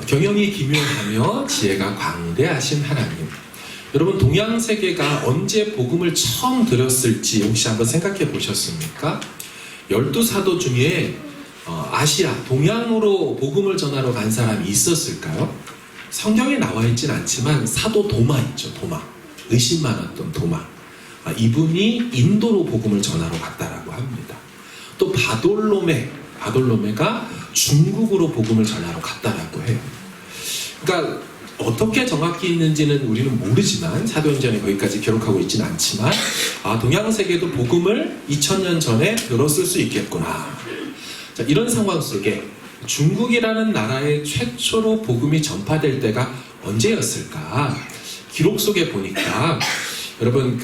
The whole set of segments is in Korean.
경영이 기묘하며 지혜가 광대하신 하나님. 여러분, 동양세계가 언제 복음을 처음 들었을지 혹시 한번 생각해 보셨습니까? 12사도 중에 아시아, 동양으로 복음을 전하러 간 사람이 있었을까요? 성경에 나와 있진 않지만 사도 도마 있죠. 도마. 의심 많았던 도마. 이분이 인도로 복음을 전하러 갔다라고 합니다. 또 바돌로메가 중국으로 복음을 전하러 갔다라고 해요. 그러니까 어떻게 정확히 있는지는 우리는 모르지만 사도행전에 거기까지 기록하고 있지는 않지만 동양세계도 복음을 2000년 전에 들었을 수 있겠구나. 자, 이런 상황 속에 중국이라는 나라에 최초로 복음이 전파될 때가 언제였을까? 기록 속에 보니까 여러분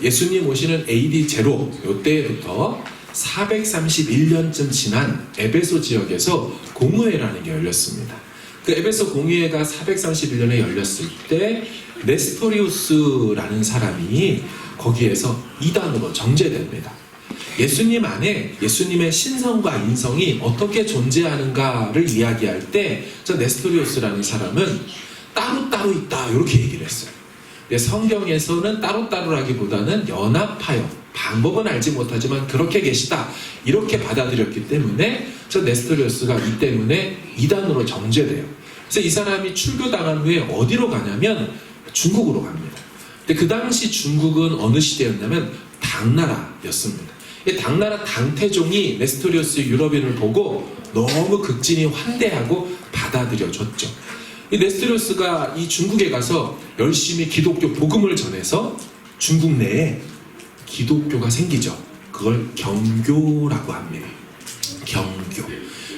예수님 오시는 AD 제로 요때부터 431년쯤 지난 에베소 지역에서 공의회라는 게 열렸습니다. 그 에베소 공의회가 431년에 열렸을 때 네스토리우스라는 사람이 거기에서 이단으로 정죄됩니다. 예수님 안에 예수님의 신성과 인성이 어떻게 존재하는가를 이야기할 때 저 네스토리우스라는 사람은 따로따로 있다 이렇게 얘기를 했어요. 근데 성경에서는 따로따로라기보다는 연합하여 방법은 알지 못하지만 그렇게 계시다 이렇게 받아들였기 때문에 저 네스토리우스가 이 때문에 이단으로 정죄돼요. 그래서 이 사람이 출교당한 후에 어디로 가냐면 중국으로 갑니다. 근데 그 당시 중국은 어느 시대였냐면 당나라였습니다. 당나라 당태종이 네스토리우스 유럽인을 보고 너무 극진히 환대하고 받아들여줬죠. 이 네스토리우스가 이 중국에 가서 열심히 기독교 복음을 전해서 중국 내에 기독교가 생기죠. 그걸 경교라고 합니다. 경교.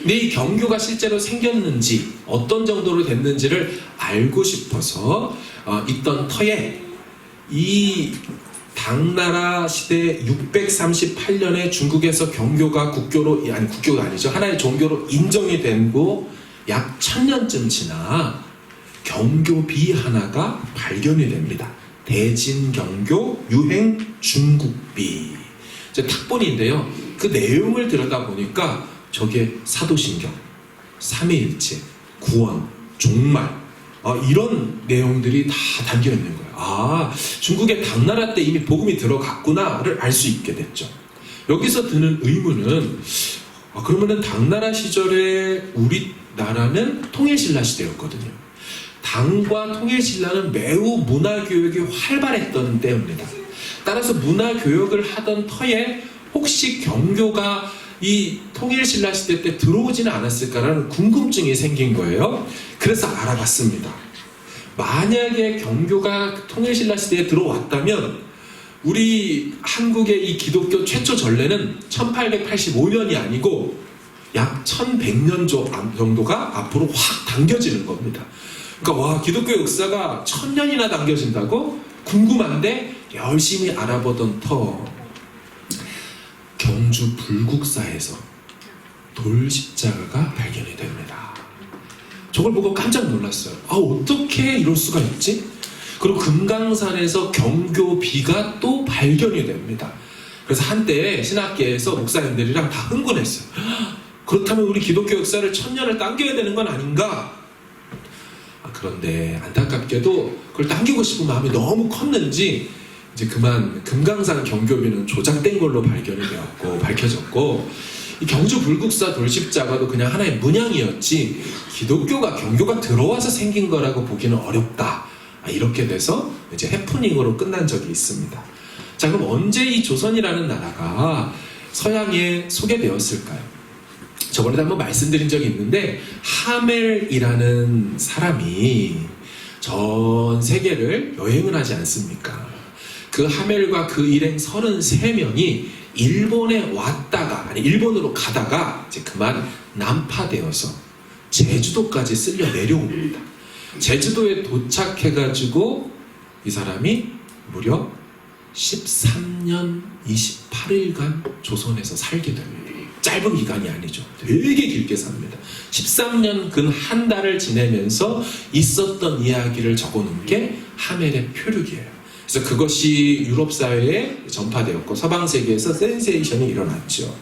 근데 이 경교가 실제로 생겼는지 어떤 정도로 됐는지를 알고 싶어서 있던 터에 이 당나라 시대 638년에 중국에서 경교가 국교가 아니죠. 하나의 종교로 인정이 되고 약 1000년쯤 지나 경교비 하나가 발견이 됩니다. 대진경교 유행 중국비. 탁본인데요. 그 내용을 들여다보니까 저게 사도신경, 삼위일체, 구원, 종말 이런 내용들이 다 담겨 있는 거예요. 중국의 당나라 때 이미 복음이 들어갔구나를 알 수 있게 됐죠. 여기서 드는 의문은 그러면은 당나라 시절에 우리나라는 통일신라 시대였거든요. 당과 통일신라는 매우 문화교육이 활발했던 때입니다. 따라서 문화교육을 하던 터에 혹시 경교가 이 통일신라 시대 때 들어오지는 않았을까라는 궁금증이 생긴 거예요. 그래서 알아봤습니다. 만약에 경교가 통일신라 시대에 들어왔다면 우리 한국의 이 기독교 최초 전례는 1885년이 아니고 약 1100년 정도가 앞으로 확 당겨지는 겁니다. 그러니까 기독교 역사가 1000년이나 당겨진다고? 궁금한데 열심히 알아보던 터 경주 불국사에서 돌십자가가 발견이 됩니다. 저걸 보고 깜짝 놀랐어요. 어떻게 이럴 수가 있지? 그리고 금강산에서 경교비가 또 발견이 됩니다. 그래서 한때 신학계에서 목사님들이랑 다 흥분했어요. 그렇다면 우리 기독교 역사를 1000년을 당겨야 되는 건 아닌가? 그런데 안타깝게도 그걸 당기고 싶은 마음이 너무 컸는지 이제 그만 금강산 경교비는 조작된 걸로 발견이 되었고 밝혀졌고 이 경주 불국사 돌십자가도 그냥 하나의 문양이었지 기독교가 경교가 들어와서 생긴 거라고 보기는 어렵다. 이렇게 돼서 이제 해프닝으로 끝난 적이 있습니다. 자, 그럼 언제 이 조선이라는 나라가 서양에 소개되었을까요? 저번에도 한번 말씀드린 적이 있는데 하멜이라는 사람이 전 세계를 여행을 하지 않습니까? 그 하멜과 그 일행 33명이 일본에 일본으로 가다가 이제 그만 난파되어서 제주도까지 쓸려 내려옵니다. 제주도에 도착해가지고 이 사람이 무려 13년 28일간 조선에서 살게 됩니다. 짧은 기간이 아니죠. 되게 길게 삽니다. 13년 근 한 달을 지내면서 있었던 이야기를 적어놓은 게 하멜의 표류기예요. 그래서 그것이 유럽 사회에 전파되었고 서방 세계에서 센세이션이 일어났죠.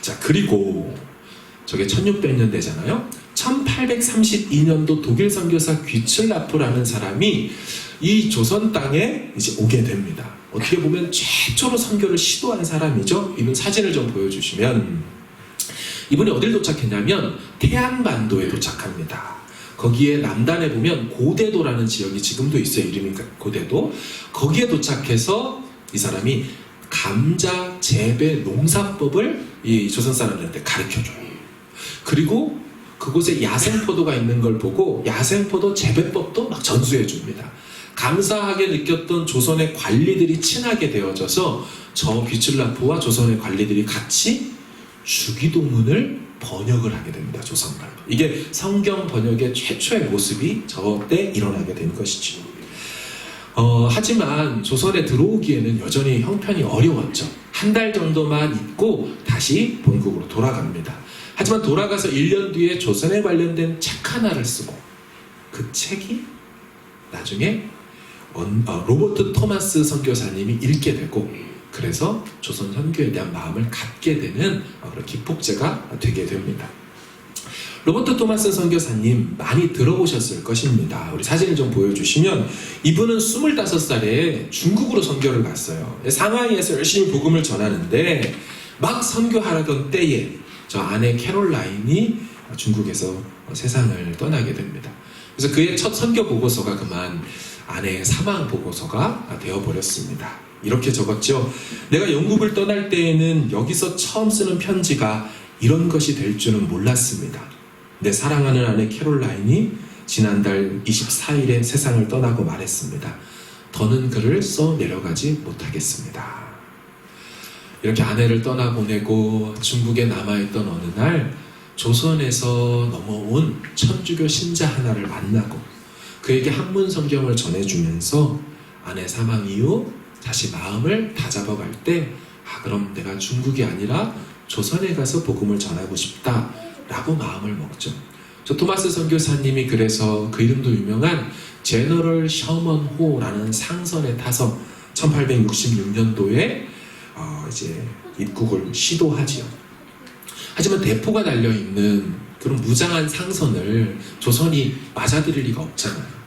자, 그리고 저게 1600년 되잖아요. 1832년도 독일 선교사 귀츠라프라는 사람이 이 조선 땅에 이제 오게 됩니다. 어떻게 보면 최초로 선교를 시도한 사람이죠. 이분 사진을 좀 보여주시면, 이분이 어딜 도착했냐면 태안반도에 도착합니다. 거기에 남단에 보면 고대도라는 지역이 지금도 있어요. 이름이 고대도. 거기에 도착해서 이 사람이 감자 재배 농사법을 이 조선 사람들한테 가르쳐줘요. 그리고 그곳에 야생포도가 있는 걸 보고 야생포도 재배법도 막 전수해 줍니다. 감사하게 느꼈던 조선의 관리들이 친하게 되어져서 저 귀출라프와 조선의 관리들이 같이 주기도문을 번역을 하게 됩니다. 조선말로. 이게 성경 번역의 최초의 모습이 저때 일어나게 된 것이죠. 하지만 조선에 들어오기에는 여전히 형편이 어려웠죠. 한 달 정도만 있고 다시 본국으로 돌아갑니다. 하지만 돌아가서 1년 뒤에 조선에 관련된 책 하나를 쓰고, 그 책이 나중에 로버트 토마스 선교사님이 읽게 되고, 그래서 조선 선교에 대한 마음을 갖게 되는 그런 기폭제가 되게 됩니다. 로버트 토마스 선교사님 많이 들어보셨을 것입니다. 우리 사진을 좀 보여주시면, 이분은 25살에 중국으로 선교를 갔어요. 상하이에서 열심히 복음을 전하는데 막 선교하던 때에 저 아내 캐롤라인이 중국에서 세상을 떠나게 됩니다. 그래서 그의 첫 선교 보고서가 그만 아내의 사망 보고서가 되어버렸습니다. 이렇게 적었죠. 내가 영국을 떠날 때에는 여기서 처음 쓰는 편지가 이런 것이 될 줄은 몰랐습니다. 내 사랑하는 아내 캐롤라인이 지난달 24일에 세상을 떠나고 말했습니다. 더는 글을 써 내려가지 못하겠습니다. 이렇게 아내를 떠나보내고 중국에 남아있던 어느 날 조선에서 넘어온 천주교 신자 하나를 만나고 그에게 한문 성경을 전해주면서 아내 사망 이후 다시 마음을 다잡아갈 때, 그럼 내가 중국이 아니라 조선에 가서 복음을 전하고 싶다 라고 마음을 먹죠. 저 토마스 선교사님이 그래서 그 이름도 유명한 제너럴 셔먼 호라는 상선에 타서 1866년도에 이제 입국을 시도하지요. 하지만 대포가 달려있는 그런 무장한 상선을 조선이 맞아들일 리가 없잖아요.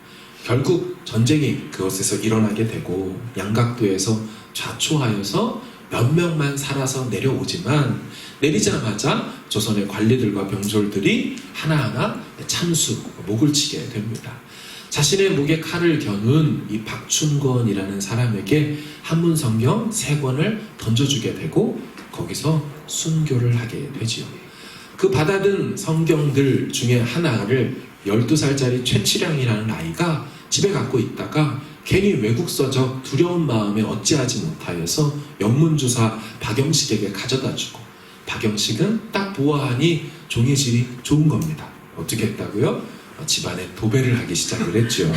결국 전쟁이 그곳에서 일어나게 되고 양각도에서 좌초하여서 몇 명만 살아서 내려오지만, 내리자마자 조선의 관리들과 병졸들이 하나하나 참수, 목을 치게 됩니다. 자신의 목에 칼을 겨눈 이 박춘권이라는 사람에게 한문 성경 3권을 던져주게 되고 거기서 순교를 하게 되지요. 그 받아든 성경들 중에 하나를 12살짜리 최치량이라는 아이가 집에 갖고 있다가 괜히 외국 서적 두려운 마음에 어찌하지 못하여서 영문주사 박영식에게 가져다 주고, 박영식은 딱 보아하니 종이 질이 좋은 겁니다. 어떻게 했다고요? 집안에 도배를 하기 시작을 했죠.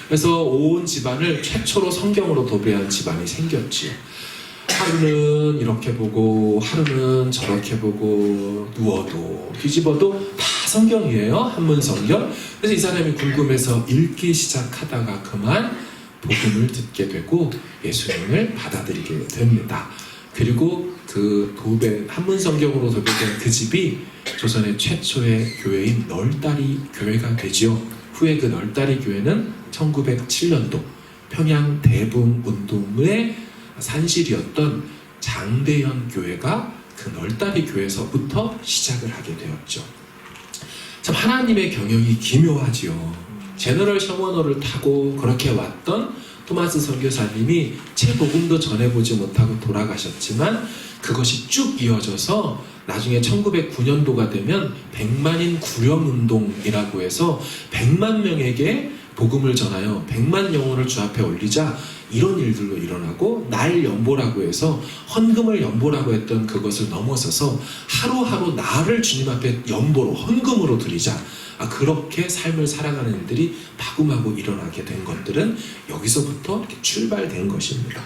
그래서 온 집안을 최초로 성경으로 도배한 집안이 생겼지요. 하루는 이렇게 보고 하루는 저렇게 보고, 누워도 뒤집어도 다 성경이에요. 한문 성경. 그래서 이 사람이 궁금해서 읽기 시작하다가 그만 복음을 듣게 되고 예수님을 받아들이게 됩니다. 그리고 그 한문 성경으로 도배된 그 집이 조선의 최초의 교회인 널다리 교회가 되지요. 후에 그 널다리 교회는 1907년도 평양 대붕 운동의 산실이었던 장대현 교회가 그 널다리 교회에서부터 시작을 하게 되었죠. 참 하나님의 경영이 기묘하지요. 제너럴 셔먼호를 타고 그렇게 왔던 토마스 선교사님이 제 복음도 전해보지 못하고 돌아가셨지만 그것이 쭉 이어져서 나중에 1909년도가 되면 100만인 구령운동이라고 해서 100만 명에게 복음을 전하여 100만 영혼을 주 앞에 올리자 이런 일들로 일어나고, 날 연보라고 해서 헌금을 연보라고 했던 그것을 넘어서서 하루하루 나를 주님 앞에 연보로 헌금으로 드리자, 그렇게 삶을 살아가는 일들이 마구마구 일어나게 된 것들은 여기서부터 이렇게 출발된 것입니다.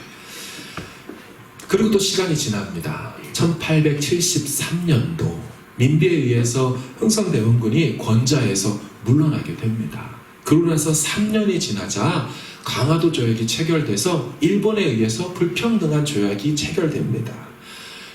그리고 또 시간이 지납니다. 1873년도 민비에 의해서 흥성대원군이 권자에서 물러나게 됩니다. 그러고 나서 3년이 지나자 강화도 조약이 체결돼서 일본에 의해서 불평등한 조약이 체결됩니다.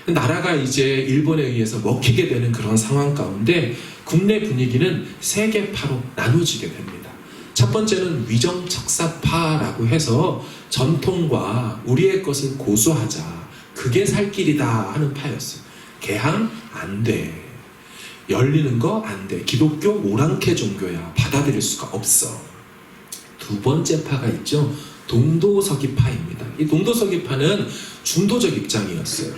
나라가 이제 일본에 의해서 먹히게 되는 그런 상황 가운데 국내 분위기는 세계파로 나눠지게 됩니다. 첫 번째는 위정척사파라고 해서 전통과 우리의 것을 고수하자, 그게 살 길이다 하는 파였어요. 개항 안 돼. 열리는 거 안 돼. 기독교 오랑캐 종교야. 받아들일 수가 없어. 두 번째 파가 있죠. 동도서기파입니다. 이 동도서기파는 중도적 입장이었어요.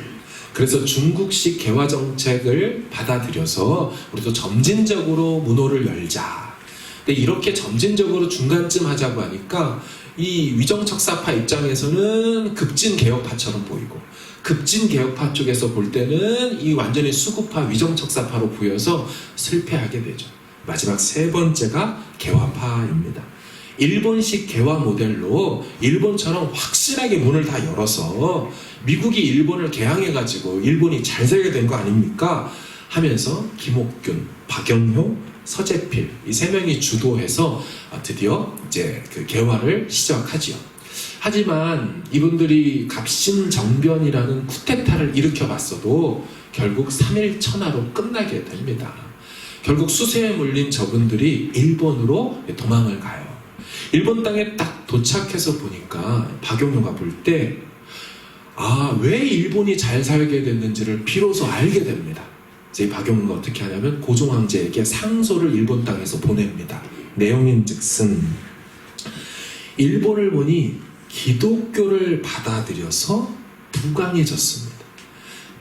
그래서 중국식 개화 정책을 받아들여서 우리도 점진적으로 문호를 열자. 근데 이렇게 점진적으로 중간쯤 하자고 하니까 이 위정척사파 입장에서는 급진 개혁파처럼 보이고, 급진 개혁파 쪽에서 볼 때는 이 완전히 수구파 위정척사파로 보여서 실패하게 되죠. 마지막 세 번째가 개화파입니다. 일본식 개화 모델로 일본처럼 확실하게 문을 다 열어서 미국이 일본을 개항해가지고 일본이 잘 살게 된 거 아닙니까? 하면서 김옥균, 박영효, 서재필 이 세 명이 주도해서 드디어 이제 그 개화를 시작하지요. 하지만 이분들이 갑신정변이라는 쿠데타를 일으켜봤어도 결국 3일 천하로 끝나게 됩니다. 결국 수세에 물린 저분들이 일본으로 도망을 가요. 일본 땅에 딱 도착해서 보니까 박용효가 볼 때 왜 일본이 잘 살게 됐는지를 비로소 알게 됩니다. 이제 박용효가 어떻게 하냐면 고종 황제에게 상소를 일본 땅에서 보냅니다. 내용인즉슨 일본을 보니 기독교를 받아들여서 부강해졌습니다.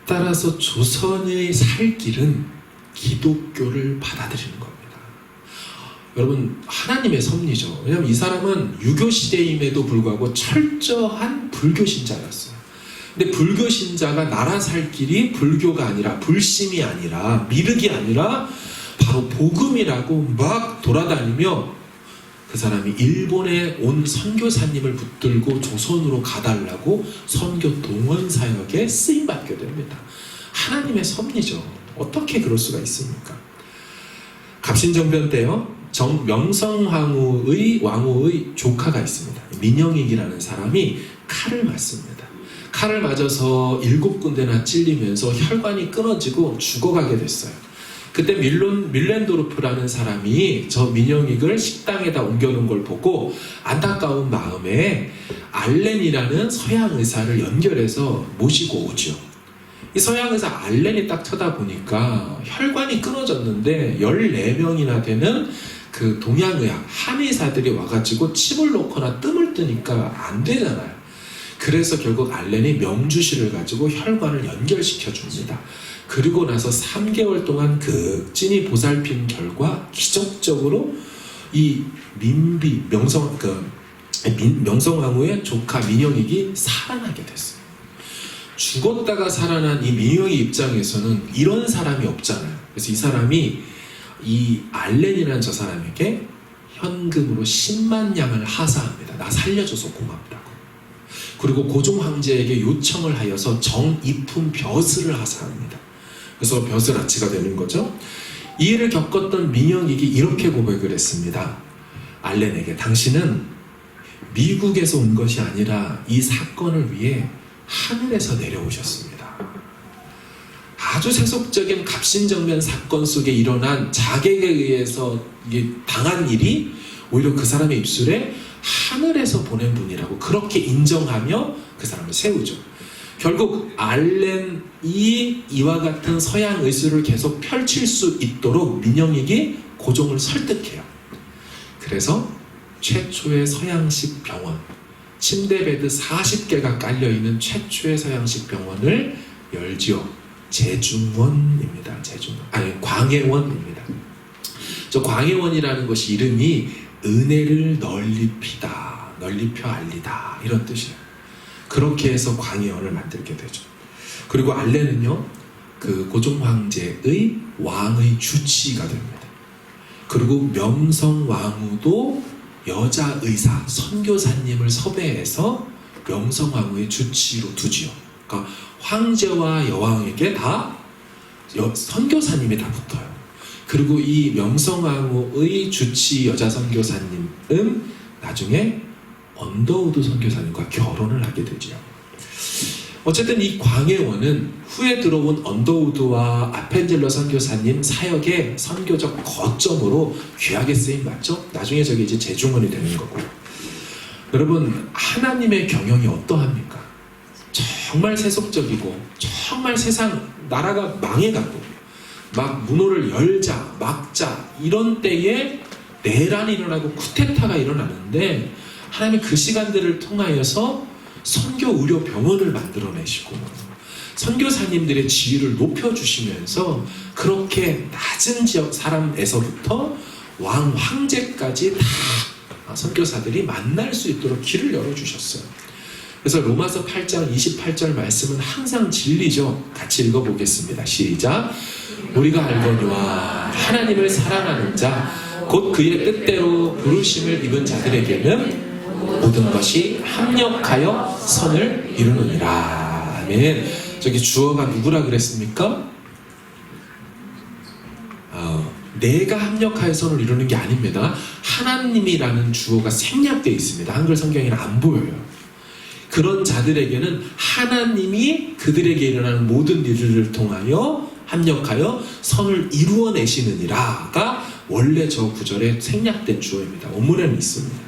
따라서 조선의 살 길은 기독교를 받아들이는 겁니다. 여러분, 하나님의 섭리죠. 왜냐하면 이 사람은 유교 시대임에도 불구하고 철저한 불교 신자였어요. 근데 불교 신자가 나라 살 길이 불교가 아니라, 불심이 아니라, 미륵이 아니라 바로 복음이라고 막 돌아다니며 그 사람이 일본에 온 선교사님을 붙들고 조선으로 가달라고 선교 동원 사역에 쓰임받게 됩니다. 하나님의 섭리죠. 어떻게 그럴 수가 있습니까? 갑신정변 때요, 명성황후의 왕후의 조카가 있습니다. 민영익이라는 사람이 칼을 맞습니다. 칼을 맞아서 7군데나 찔리면서 혈관이 끊어지고 죽어가게 됐어요. 그때 밀렌도르프라는 사람이 저 민영익을 식당에다 옮겨놓은 걸 보고 안타까운 마음에 알렌이라는 서양 의사를 연결해서 모시고 오죠. 이 서양 의사 알렌이 딱 쳐다보니까 혈관이 끊어졌는데 14명이나 되는 그 동양의학 한의사들이 와가지고 침을 놓거나 뜸을 뜨니까 안 되잖아요. 그래서 결국 알렌이 명주실을 가지고 혈관을 연결시켜 줍니다. 그리고 나서 3개월 동안 극진히 보살핀 결과 기적적으로 이 명성황후의 조카 민영익이 살아나게 됐어요. 죽었다가 살아난 이 민영익 입장에서는 이런 사람이 없잖아요. 그래서 이 사람이 이 알렌이라는 저 사람에게 현금으로 10만 양을 하사합니다. 나 살려줘서 고맙다고. 그리고 고종 황제에게 요청을 하여서 정이품 벼슬을 하사합니다. 그래서 벼슬아치가 되는 거죠. 이 일을 겪었던 민영익이 이렇게 고백을 했습니다. 알렌에게, 당신은 미국에서 온 것이 아니라 이 사건을 위해 하늘에서 내려오셨습니다. 아주 세속적인 갑신정변 사건 속에 일어난 자객에 의해서 당한 일이 오히려 그 사람의 입술에 하늘에서 보낸 분이라고 그렇게 인정하며 그 사람을 세우죠. 결국 알렌이 이와 같은 서양 의술을 계속 펼칠 수 있도록 민영익이 고종을 설득해요. 그래서 최초의 서양식 병원, 침대 베드 40개가 깔려있는 최초의 서양식 병원을 열지요. 제중원입니다. 광해원입니다. 저 광해원이라는 것이 이름이 은혜를 널리피다, 널리펴 알리다 이런 뜻이에요. 그렇게 해서 광해원을 만들게 되죠. 그리고 알렌은요, 그 고종 황제의 왕의 주치가 됩니다. 그리고 명성왕후도 여자 의사, 선교사님을 섭외해서 명성왕후의 주치로 두지요. 그러니까 황제와 여왕에게 다 선교사님이 다 붙어요. 그리고 이 명성왕후의 주치 여자 선교사님은 나중에 언더우드 선교사님과 결혼을 하게 되지요. 어쨌든 이 광해원은 후에 들어온 언더우드와 아펜젤러 선교사님 사역의 선교적 거점으로 귀하게 쓰임 맞죠? 나중에 저게 이제 재중원이 되는 거고. 여러분, 하나님의 경영이 어떠합니까? 정말 세속적이고 정말 세상 나라가 망해가고 막 문호를 열자 막자 이런 때에 내란이 일어나고 쿠데타가 일어나는데 하나님이 그 시간들을 통하여서 선교 의료 병원을 만들어내시고 선교사님들의 지위를 높여주시면서 그렇게 낮은 지역 사람에서부터 왕, 황제까지 다 선교사들이 만날 수 있도록 길을 열어주셨어요. 그래서 로마서 8장 28절 말씀은 항상 진리죠. 같이 읽어보겠습니다. 시작. 우리가 알거니와 하나님을 사랑하는 자 곧 그의 뜻대로 부르심을 입은 자들에게는 모든 것이 합력하여 선을 이루느니라. 아멘. 저기 주어가 누구라 그랬습니까? 내가 합력하여 선을 이루는 게 아닙니다. 하나님이라는 주어가 생략되어 있습니다. 한글 성경에는 안 보여요. 그런 자들에게는 하나님이 그들에게 일어나는 모든 일들을 통하여 합력하여 선을 이루어내시느니라가 원래 저 구절에 생략된 주어입니다. 원문에는 있습니다.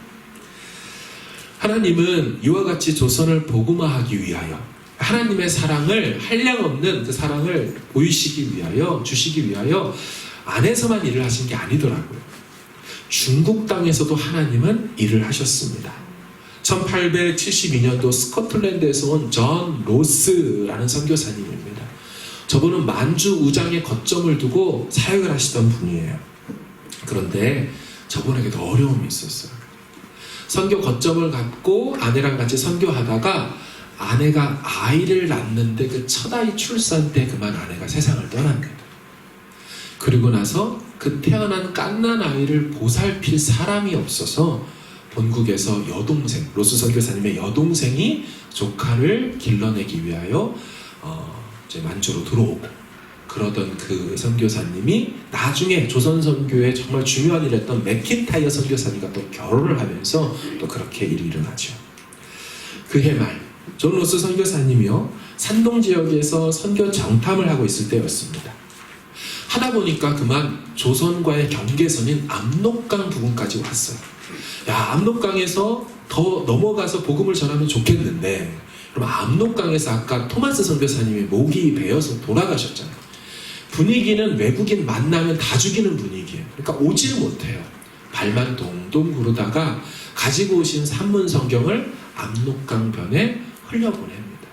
하나님은 이와 같이 조선을 복음화하기 위하여 하나님의 사랑을 한량없는 그 사랑을 보이시기 위하여 주시기 위하여 안에서만 일을 하신 게 아니더라고요. 중국 땅에서도 하나님은 일을 하셨습니다. 1872년도 스코틀랜드에서 온 존 로스라는 선교사님입니다. 저분은 만주 우장에 거점을 두고 사역을 하시던 분이에요. 그런데 저분에게도 어려움이 있었어요. 선교 거점을 갖고 아내랑 같이 선교하다가 아내가 아이를 낳는데 그 첫 아이 출산 때 그만 아내가 세상을 떠납니다. 그리고 나서 그 태어난 갓난 아이를 보살필 사람이 없어서 본국에서 여동생, 로스 선교사님의 여동생이 조카를 길러내기 위하여 이제 만주로 들어오고 그러던 그 선교사님이 나중에 조선 선교에 정말 중요한 일을 했던 맥킨타이어 선교사님과 또 결혼을 하면서 또 그렇게 일이 일어나죠. 그해 말 존 로스 선교사님이요 산동 지역에서 선교 정탐을 하고 있을 때였습니다. 하다 보니까 그만 조선과의 경계선인 압록강 부근까지 왔어요. 야, 압록강에서 더 넘어가서 복음을 전하면 좋겠는데 그럼 압록강에서 아까 토마스 선교사님이 목이 베어서 돌아가셨잖아요. 분위기는 외국인 만나면 다 죽이는 분위기예요. 그러니까 오질 못해요. 발만 동동 구르다가 가지고 오신 산문 성경을 압록강변에 흘려보냅니다.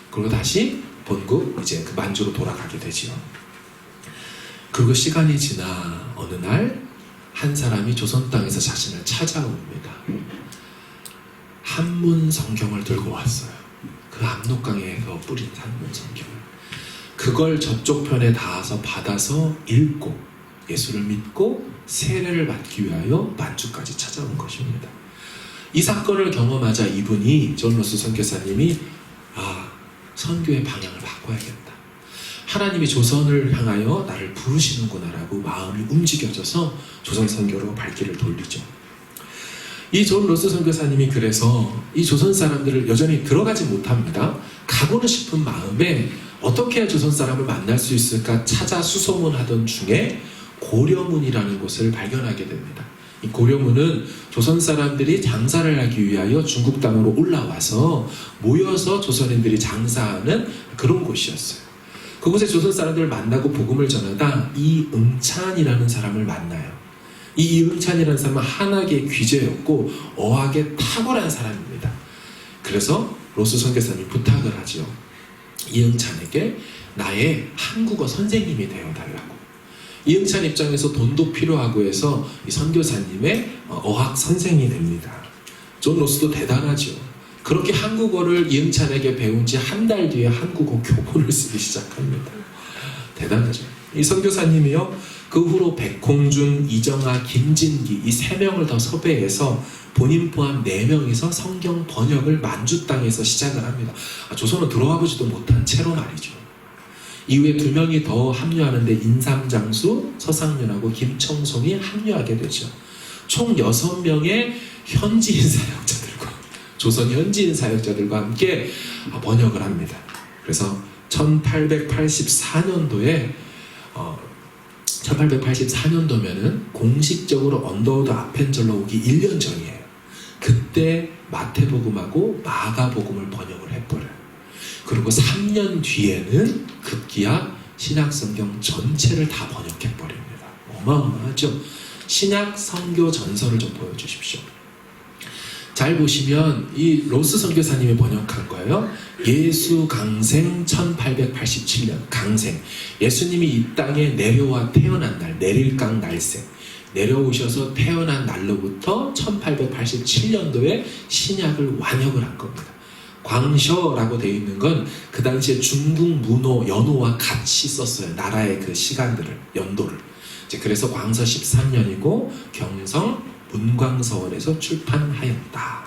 그리고 다시 본국 이제 그 만주로 돌아가게 되지요. 그리고 시간이 지나 어느 날 한 사람이 조선 땅에서 자신을 찾아옵니다. 한문 성경을 들고 왔어요. 그 압록강에서 뿌린 한문 성경을. 그걸 저쪽 편에 닿아서 받아서 읽고 예수를 믿고 세례를 받기 위하여 만주까지 찾아온 것입니다. 이 사건을 경험하자 이분이 존 로스 선교사님이 선교의 방향을 바꿔야겠다. 하나님이 조선을 향하여 나를 부르시는구나라고 마음이 움직여져서 조선 선교로 발길을 돌리죠. 이 존 로스 선교사님이 그래서 이 조선 사람들을 여전히 들어가지 못합니다. 가고는 싶은 마음에 어떻게 해야 조선 사람을 만날 수 있을까 찾아 수소문하던 중에 고려문이라는 곳을 발견하게 됩니다. 이 고려문은 조선 사람들이 장사를 하기 위하여 중국 땅으로 올라와서 모여서 조선인들이 장사하는 그런 곳이었어요. 그곳에 조선 사람들을 만나고 복음을 전하다 이응찬이라는 사람을 만나요. 이 이응찬이라는 사람은 한학의 귀재였고 어학에 탁월한 사람입니다. 그래서 로스 선교사님이 부탁을 하죠. 이응찬에게 나의 한국어 선생님이 되어달라고. 이응찬 입장에서 돈도 필요하고 해서 이 선교사님의 어학 선생이 됩니다. 존 로스도 대단하죠. 그렇게 한국어를 이응찬에게 배운 지 한 달 뒤에 한국어 교본을 쓰기 시작합니다. 대단하죠. 이 선교사님이요, 그 후로 백홍준, 이정아, 김진기 이 3명을 더 섭외해서 본인 포함 4명이서 성경 번역을 만주 땅에서 시작을 합니다. 조선은 들어와 보지도 못한 채로 말이죠. 이후에 2명이 더 합류하는데 인삼장수, 서상윤하고 김청송이 합류하게 되죠. 총 6명의 현지인 사역자들과 조선 현지인 사역자들과 함께 번역을 합니다. 그래서 1884년도면은 공식적으로 언더우드 아펜젤러 오기 1년 전이에요. 그때 마태복음하고 마가복음을 번역을 해버려요. 그리고 3년 뒤에는 급기야 신약성경 전체를 다 번역해버립니다. 어마어마하죠. 신약 선교 전설을 좀 보여주십시오. 잘 보시면 이 로스 선교사님이 번역한 거예요. 예수 강생 1887년 강생. 예수님이 이 땅에 내려와 태어난 날, 내릴강 날생. 내려오셔서 태어난 날로부터 1887년도에 신약을 완역을 한 겁니다. 광셔라고 되어 있는 건 그 당시에 중국 문호, 연호와 같이 썼어요. 나라의 그 시간들을, 연도를. 이제 그래서 광서 13년이고 경성 문광서원에서 출판하였다.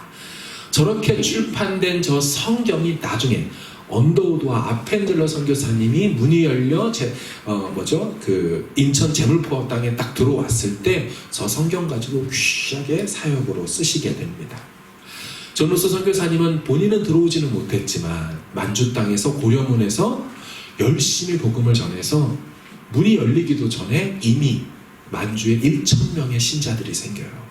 저렇게 출판된 저 성경이 나중에 언더우드와 아펜젤러 선교사님이 문이 열려 인천 제물포 땅에 딱 들어왔을 때 저 성경 가지고 귀하게 사역으로 쓰시게 됩니다. 전우수 선교사님은 본인은 들어오지는 못했지만 만주 땅에서 고려문에서 열심히 복음을 전해서 문이 열리기도 전에 이미 만주에 1,000명의 신자들이 생겨요.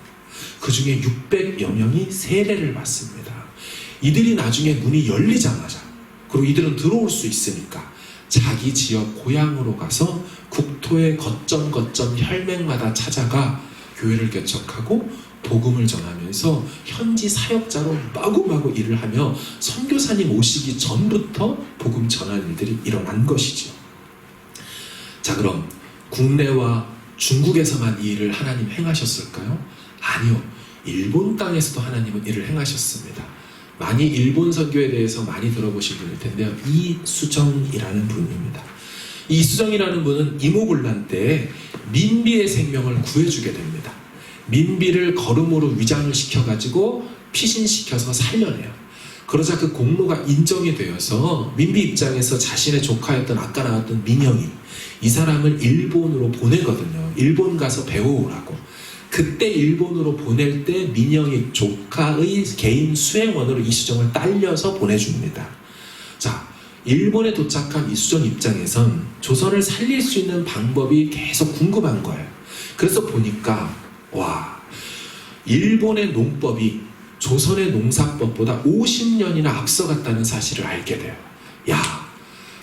그 중에 600여 명이 세례를 받습니다. 이들이 나중에 문이 열리자마자, 그리고 이들은 들어올 수 있으니까 자기 지역 고향으로 가서 국토의 거점 혈맹마다 찾아가 교회를 개척하고 복음을 전하면서 현지 사역자로 마구마구 일을 하며 선교사님 오시기 전부터 복음 전하는 일들이 일어난 것이죠. 자, 그럼 국내와 중국에서만 이 일을 하나님 행하셨을까요? 아니요. 일본 땅에서도 하나님은 일을 행하셨습니다. 많이 일본 선교에 대해서 많이 들어보신 분일 텐데요. 이수정이라는 분입니다. 이수정이라는 분은 이모군란 때 민비의 생명을 구해주게 됩니다. 민비를 거름으로 위장을 시켜가지고 피신시켜서 살려내요. 그러자 그 공로가 인정이 되어서 민비 입장에서 자신의 조카였던 아까 나왔던 민영이, 이 사람을 일본으로 보내거든요. 일본 가서 배워오라고. 그때 일본으로 보낼 때 민영이 조카의 개인 수행원으로 이수정을 딸려서 보내줍니다. 자, 일본에 도착한 이수정 입장에선 조선을 살릴 수 있는 방법이 계속 궁금한 거예요. 그래서 보니까 와, 일본의 농법이 조선의 농사법보다 50년이나 앞서갔다는 사실을 알게 돼요. 야,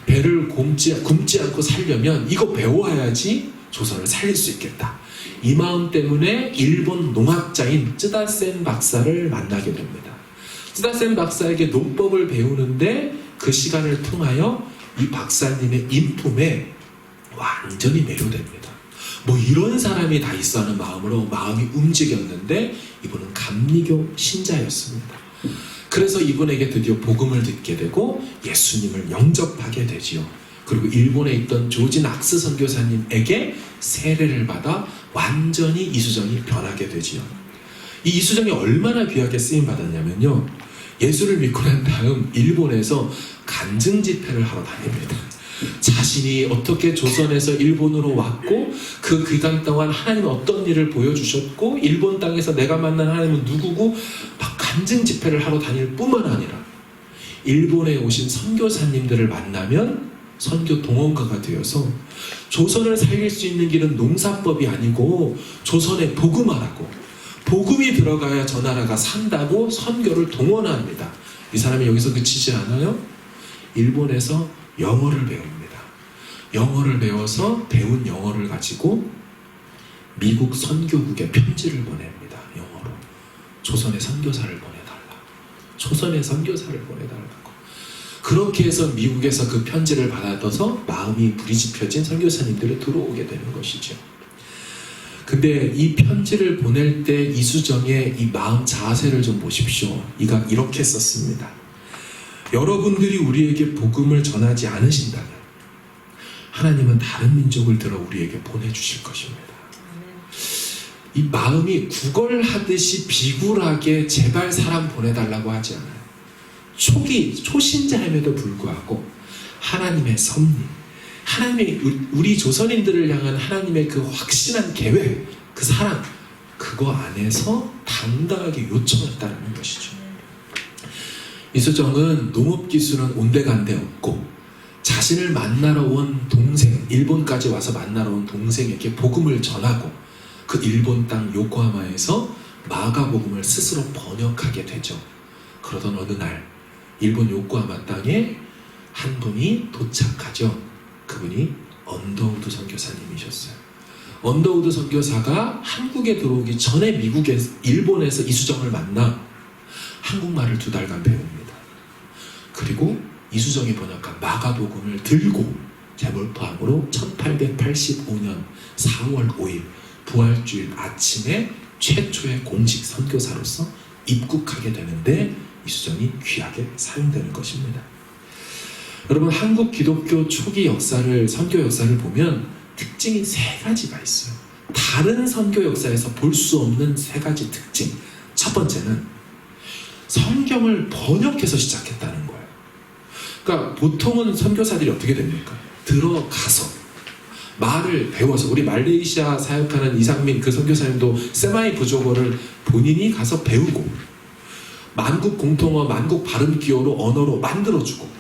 배를 굶지 않고 살려면 이거 배워야지 조선을 살릴 수 있겠다. 이 마음 때문에 일본 농학자인 쯔다센 박사를 만나게 됩니다. 쯔다센 박사에게 농법을 배우는데 그 시간을 통하여 이 박사님의 인품에 완전히 매료됩니다. 뭐 이런 사람이 다 있어 하는 마음으로 마음이 움직였는데 이분은 감리교 신자였습니다. 그래서 이분에게 드디어 복음을 듣게 되고 예수님을 영접하게 되지요. 그리고 일본에 있던 조지 낙스 선교사님에게 세례를 받아 완전히 이수정이 변하게 되지요. 이 이수정이 얼마나 귀하게 쓰임 받았냐면요, 예수를 믿고 난 다음 일본에서 간증 집회를 하러 다닙니다. 자신이 어떻게 조선에서 일본으로 왔고 그 기간 동안 하나님은 어떤 일을 보여주셨고 일본 땅에서 내가 만난 하나님은 누구고 막 간증 집회를 하러 다닐 뿐만 아니라 일본에 오신 선교사님들을 만나면 선교 동원가가 되어서 조선을 살릴 수 있는 길은 농사법이 아니고 조선에 복음하라고, 복음이 들어가야 저 나라가 산다고 선교를 동원합니다. 이 사람이 여기서 그치지 않아요? 일본에서 영어를 배웁니다. 영어를 배워서 배운 영어를 가지고 미국 선교국에 편지를 보냅니다. 영어로. 조선의 선교사를 보내달라. 조선의 선교사를 보내달라고. 그렇게 해서 미국에서 그 편지를 받아서 마음이 부리집혀진 선교사님들이 들어오게 되는 것이죠. 근데 이 편지를 보낼 때 이수정의 이 마음 자세를 좀 보십시오. 이가 이렇게 썼습니다. 여러분들이 우리에게 복음을 전하지 않으신다면 하나님은 다른 민족을 들어 우리에게 보내주실 것입니다. 이 마음이 구걸하듯이 비굴하게 제발 사람 보내달라고 하지 않아요. 초신자임에도 불구하고 하나님의 섭리, 하나님의 우리 조선인들을 향한 하나님의 그 확신한 계획, 그 사랑, 그거 안에서 당당하게 요청했다는 것이죠. 이수정은 농업기술은 온데간데 없고 자신을 만나러 온 동생, 일본까지 와서 만나러 온 동생에게 복음을 전하고 그 일본 땅 요코하마에서 마가복음을 스스로 번역하게 되죠. 그러던 어느 날 일본 요코하마 땅에 한 분이 도착하죠. 그분이 언더우드 선교사님이셨어요. 언더우드 선교사가 한국에 들어오기 전에 일본에서 이수정을 만나 한국말을 2달간 배웁니다. 그리고 이수정이 번역한 마가복음을 들고 재물포함으로 1885년 4월 5일 부활주일 아침에 최초의 공식 선교사로서 입국하게 되는데 이수정이 귀하게 사용되는 것입니다. 여러분, 한국 기독교 초기 역사를, 선교 역사를 보면 특징이 3가지가 있어요. 다른 선교 역사에서 볼 수 없는 3가지 특징. 첫 번째는 성경을 번역해서 시작했다는 거예요. 그러니까 보통은 선교사들이 어떻게 됩니까? 들어가서 말을 배워서, 우리 말레이시아 사역하는 이상민 그 선교사님도 세마이 부족어를 본인이 가서 배우고 만국 공통어, 만국 발음 기호로 언어로 만들어주고,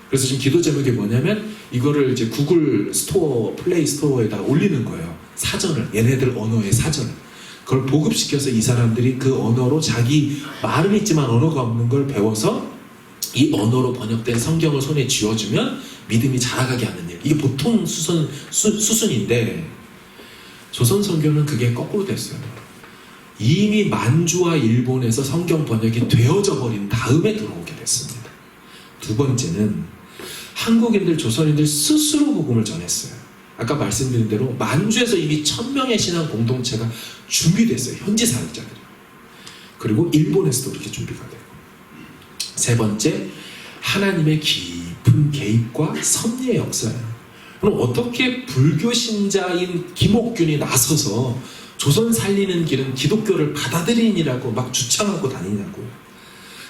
그래서 지금 기도 제목이 뭐냐면 이거를 이제 구글 스토어, 플레이 스토어에다가 올리는 거예요. 사전을, 얘네들 언어의 사전을. 그걸 보급시켜서 이 사람들이 그 언어로 자기 말은 있지만 언어가 없는 걸 배워서 이 언어로 번역된 성경을 손에 쥐어주면 믿음이 자라가게 하는 일. 이게 보통 수순인데 조선 선교는 그게 거꾸로 됐어요. 이미 만주와 일본에서 성경 번역이 되어져 버린 다음에 들어오게 됐습니다. 두 번째는 한국인들, 조선인들 스스로 복음을 전했어요. 아까 말씀드린 대로 만주에서 이미 1000명의 신앙 공동체가 준비됐어요. 현지 사역자들이. 그리고 일본에서도 그렇게 준비가 되고. 세 번째, 하나님의 깊은 개입과 섭리의 역사예요. 그럼 어떻게 불교 신자인 김옥균이 나서서 조선 살리는 길은 기독교를 받아들이니라고 막 주창하고 다니냐고요.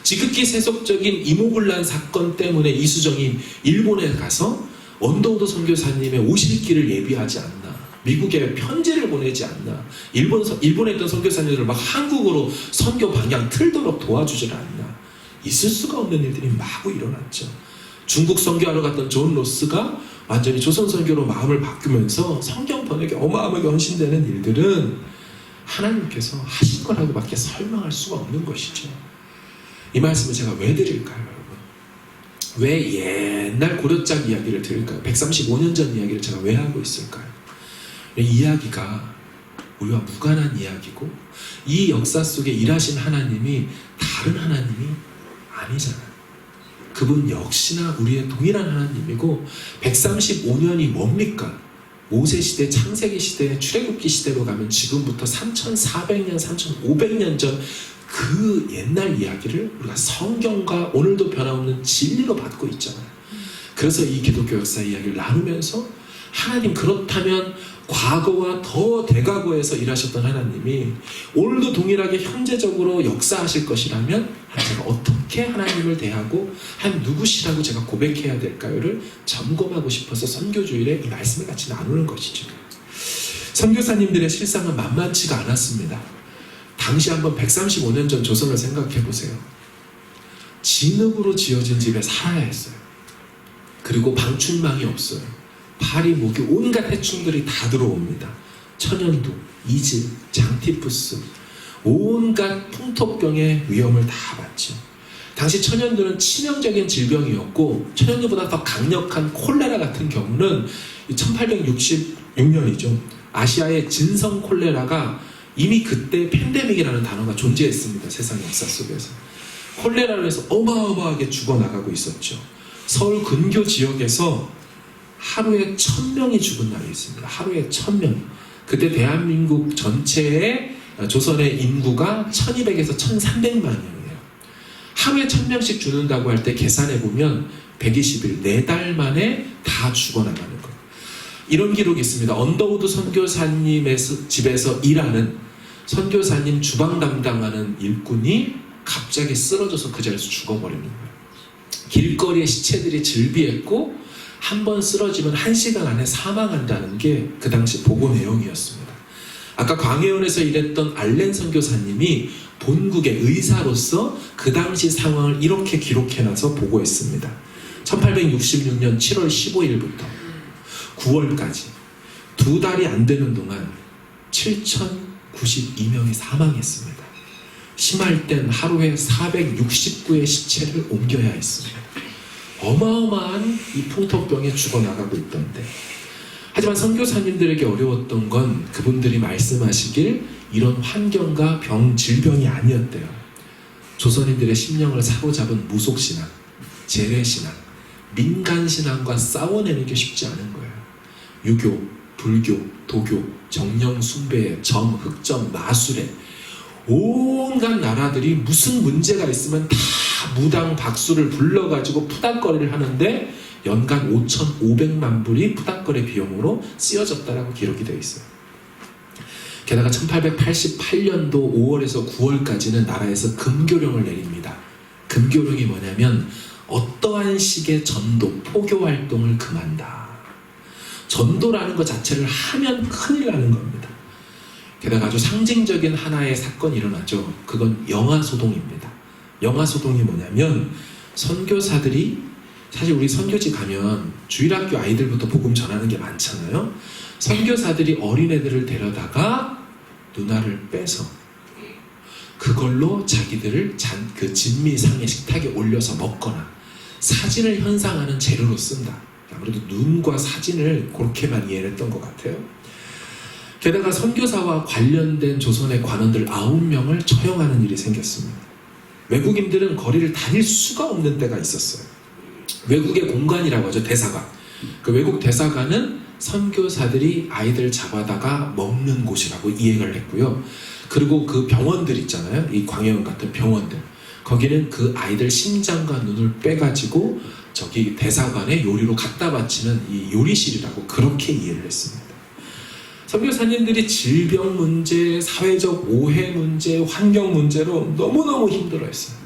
지극히 세속적인 이모군란 사건 때문에 이수정이 일본에 가서 언더우드 선교사님의 오실 길을 예비하지 않나, 미국에 편지를 보내지 않나, 일본에 있던 선교사님들을 막 한국으로 선교 방향 틀도록 도와주질 않나. 있을 수가 없는 일들이 마구 일어났죠. 중국 선교하러 갔던 존 로스가 완전히 조선 선교로 마음을 바꾸면서 성경 번역에 어마어마하게 헌신되는 일들은 하나님께서 하신 거라고 밖에 설명할 수가 없는 것이죠. 이 말씀을 제가 왜 드릴까요, 여러분? 왜 옛날 고려짝 이야기를 드릴까요? 135년 전 이야기를 제가 왜 하고 있을까요? 이 이야기가 우리와 무관한 이야기고 이 역사 속에 일하신 하나님이 다른 하나님이 아니잖아요. 그분 역시나 우리의 동일한 하나님이고 135년이 뭡니까? 모세시대, 창세기 시대, 출애굽기 시대로 가면 지금부터 3400년, 3500년 전 그 옛날 이야기를 우리가 성경과 오늘도 변함없는 진리로 받고 있잖아요. 그래서 이 기독교 역사 이야기를 나누면서 하나님, 그렇다면 과거와 더 대과거에서 일하셨던 하나님이 오늘도 동일하게 현재적으로 역사하실 것이라면 제가 어떻게 하나님을 대하고 누구시라고 제가 고백해야 될까요를 점검하고 싶어서 선교주일에 이 말씀을 같이 나누는 것이죠. 선교사님들의 실상은 만만치가 않았습니다. 당시 한번 135년 전 조선을 생각해 보세요. 진흙으로 지어진 집에 살아야 했어요. 그리고 방충망이 없어요. 파리, 모기, 온갖 해충들이 다 들어옵니다. 천연두, 이질, 장티푸스, 온갖 풍토병의 위험을 다 받죠. 당시 천연두는 치명적인 질병이었고 천연두보다 더 강력한 콜레라 같은 경우는 1866년이죠. 아시아의 진성 콜레라가 이미 그때 팬데믹이라는 단어가 존재했습니다. 세상 역사 속에서. 콜레라로 해서 어마어마하게 죽어나가고 있었죠. 서울 근교 지역에서 하루에 1000명이 죽은 날이 있습니다. 하루에 1000명. 그때 대한민국 전체의 조선의 인구가 1200에서 1300만이에요. 하루에 1000명씩 죽는다고 할 때 계산해보면 120일, 4달 만에 다 죽어나가는 거예요. 이런 기록이 있습니다. 언더우드 선교사님의 집에서 일하는 선교사님 주방 담당하는 일꾼이 갑자기 쓰러져서 그 자리에서 죽어버리는 거예요. 길거리에 시체들이 즐비했고 한 번 쓰러지면 1시간 안에 사망한다는 게 그 당시 보고 내용이었습니다. 아까 광해원에서 일했던 알렌 선교사님이 본국의 의사로서 그 당시 상황을 이렇게 기록해놔서 보고했습니다. 1866년 7월 15일부터 9월까지 2달이 안 되는 동안 7,092명이 사망했습니다. 심할 땐 하루에 469의 시체를 옮겨야 했습니다. 어마어마한 이 풍토병에 죽어나가고 있던데, 하지만 선교사님들에게 어려웠던 건 그분들이 말씀하시길 이런 환경과 질병이 아니었대요. 조선인들의 심령을 사로잡은 무속신앙, 재래신앙, 민간신앙과 싸워내는 게 쉽지 않은 거예요. 유교, 불교, 도교, 정령숭배, 점, 흑점, 마술에 온갖 나라들이 무슨 문제가 있으면 다 무당 박수를 불러가지고 푸닥거리를 하는데 연간 5,500만 불이 푸닥거리 비용으로 쓰여졌다라고 기록이 되어 있어요. 게다가 1888년도 5월에서 9월까지는 나라에서 금교령을 내립니다. 금교령이 뭐냐면 어떠한 식의 전도, 포교 활동을 금한다. 전도라는 것 자체를 하면 큰일 나는 겁니다. 게다가 아주 상징적인 하나의 사건이 일어나죠. 그건 영아소동입니다. 영아소동이 뭐냐면 선교사들이, 사실 우리 선교지 가면 주일학교 아이들부터 복음 전하는 게 많잖아요. 선교사들이 어린애들을 데려다가 누나를 빼서 그걸로 자기들을 그 진미상의 식탁에 올려서 먹거나 사진을 현상하는 재료로 쓴다. 아무래도 눈과 사진을 그렇게만 이해를 했던 것 같아요. 게다가 선교사와 관련된 조선의 관원들 9명을 처형하는 일이 생겼습니다. 외국인들은 거리를 다닐 수가 없는 때가 있었어요. 외국의 공관이라고 하죠. 대사관. 그 외국 대사관은 선교사들이 아이들 잡아다가 먹는 곳이라고 이해를 했고요. 그리고 그 병원들 있잖아요. 이 광해원 같은 병원들. 거기는 그 아이들 심장과 눈을 빼가지고 저기 대사관에 요리로 갖다 바치는 이 요리실이라고 그렇게 이해를 했습니다. 선교사님들이 질병 문제, 사회적 오해 문제, 환경 문제로 너무너무 힘들어했어요.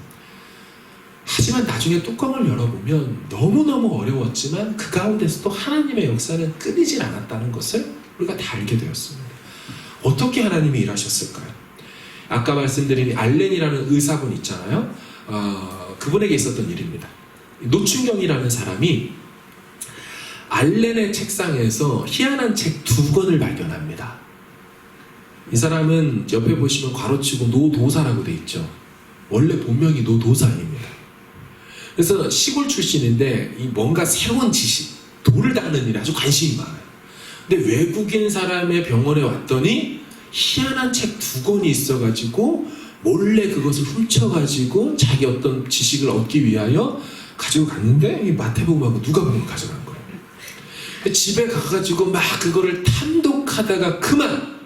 하지만 나중에 뚜껑을 열어보면 너무너무 어려웠지만 그 가운데서도 하나님의 역사는 끊이질 않았다는 것을 우리가 다 알게 되었습니다. 어떻게 하나님이 일하셨을까요? 아까 말씀드린 알렌이라는 의사분 있잖아요. 그분에게 있었던 일입니다. 노춘경이라는 사람이 알렌의 책상에서 희한한 책 2권을 발견합니다. 이 사람은 옆에 보시면 괄호치고 노도사라고 돼 있죠. 원래 본명이 노도사입니다. 그래서 시골 출신인데 뭔가 새로운 지식, 돌을 닦는 일에 아주 관심이 많아요. 근데 외국인 사람의 병원에 왔더니 희한한 책 2권이 있어가지고 몰래 그것을 훔쳐가지고 자기 어떤 지식을 얻기 위하여 가지고 갔는데 이 마태복음하고 누가복음을 가져간 거예요. 집에 가가지고 막 그거를 탐독하다가 그만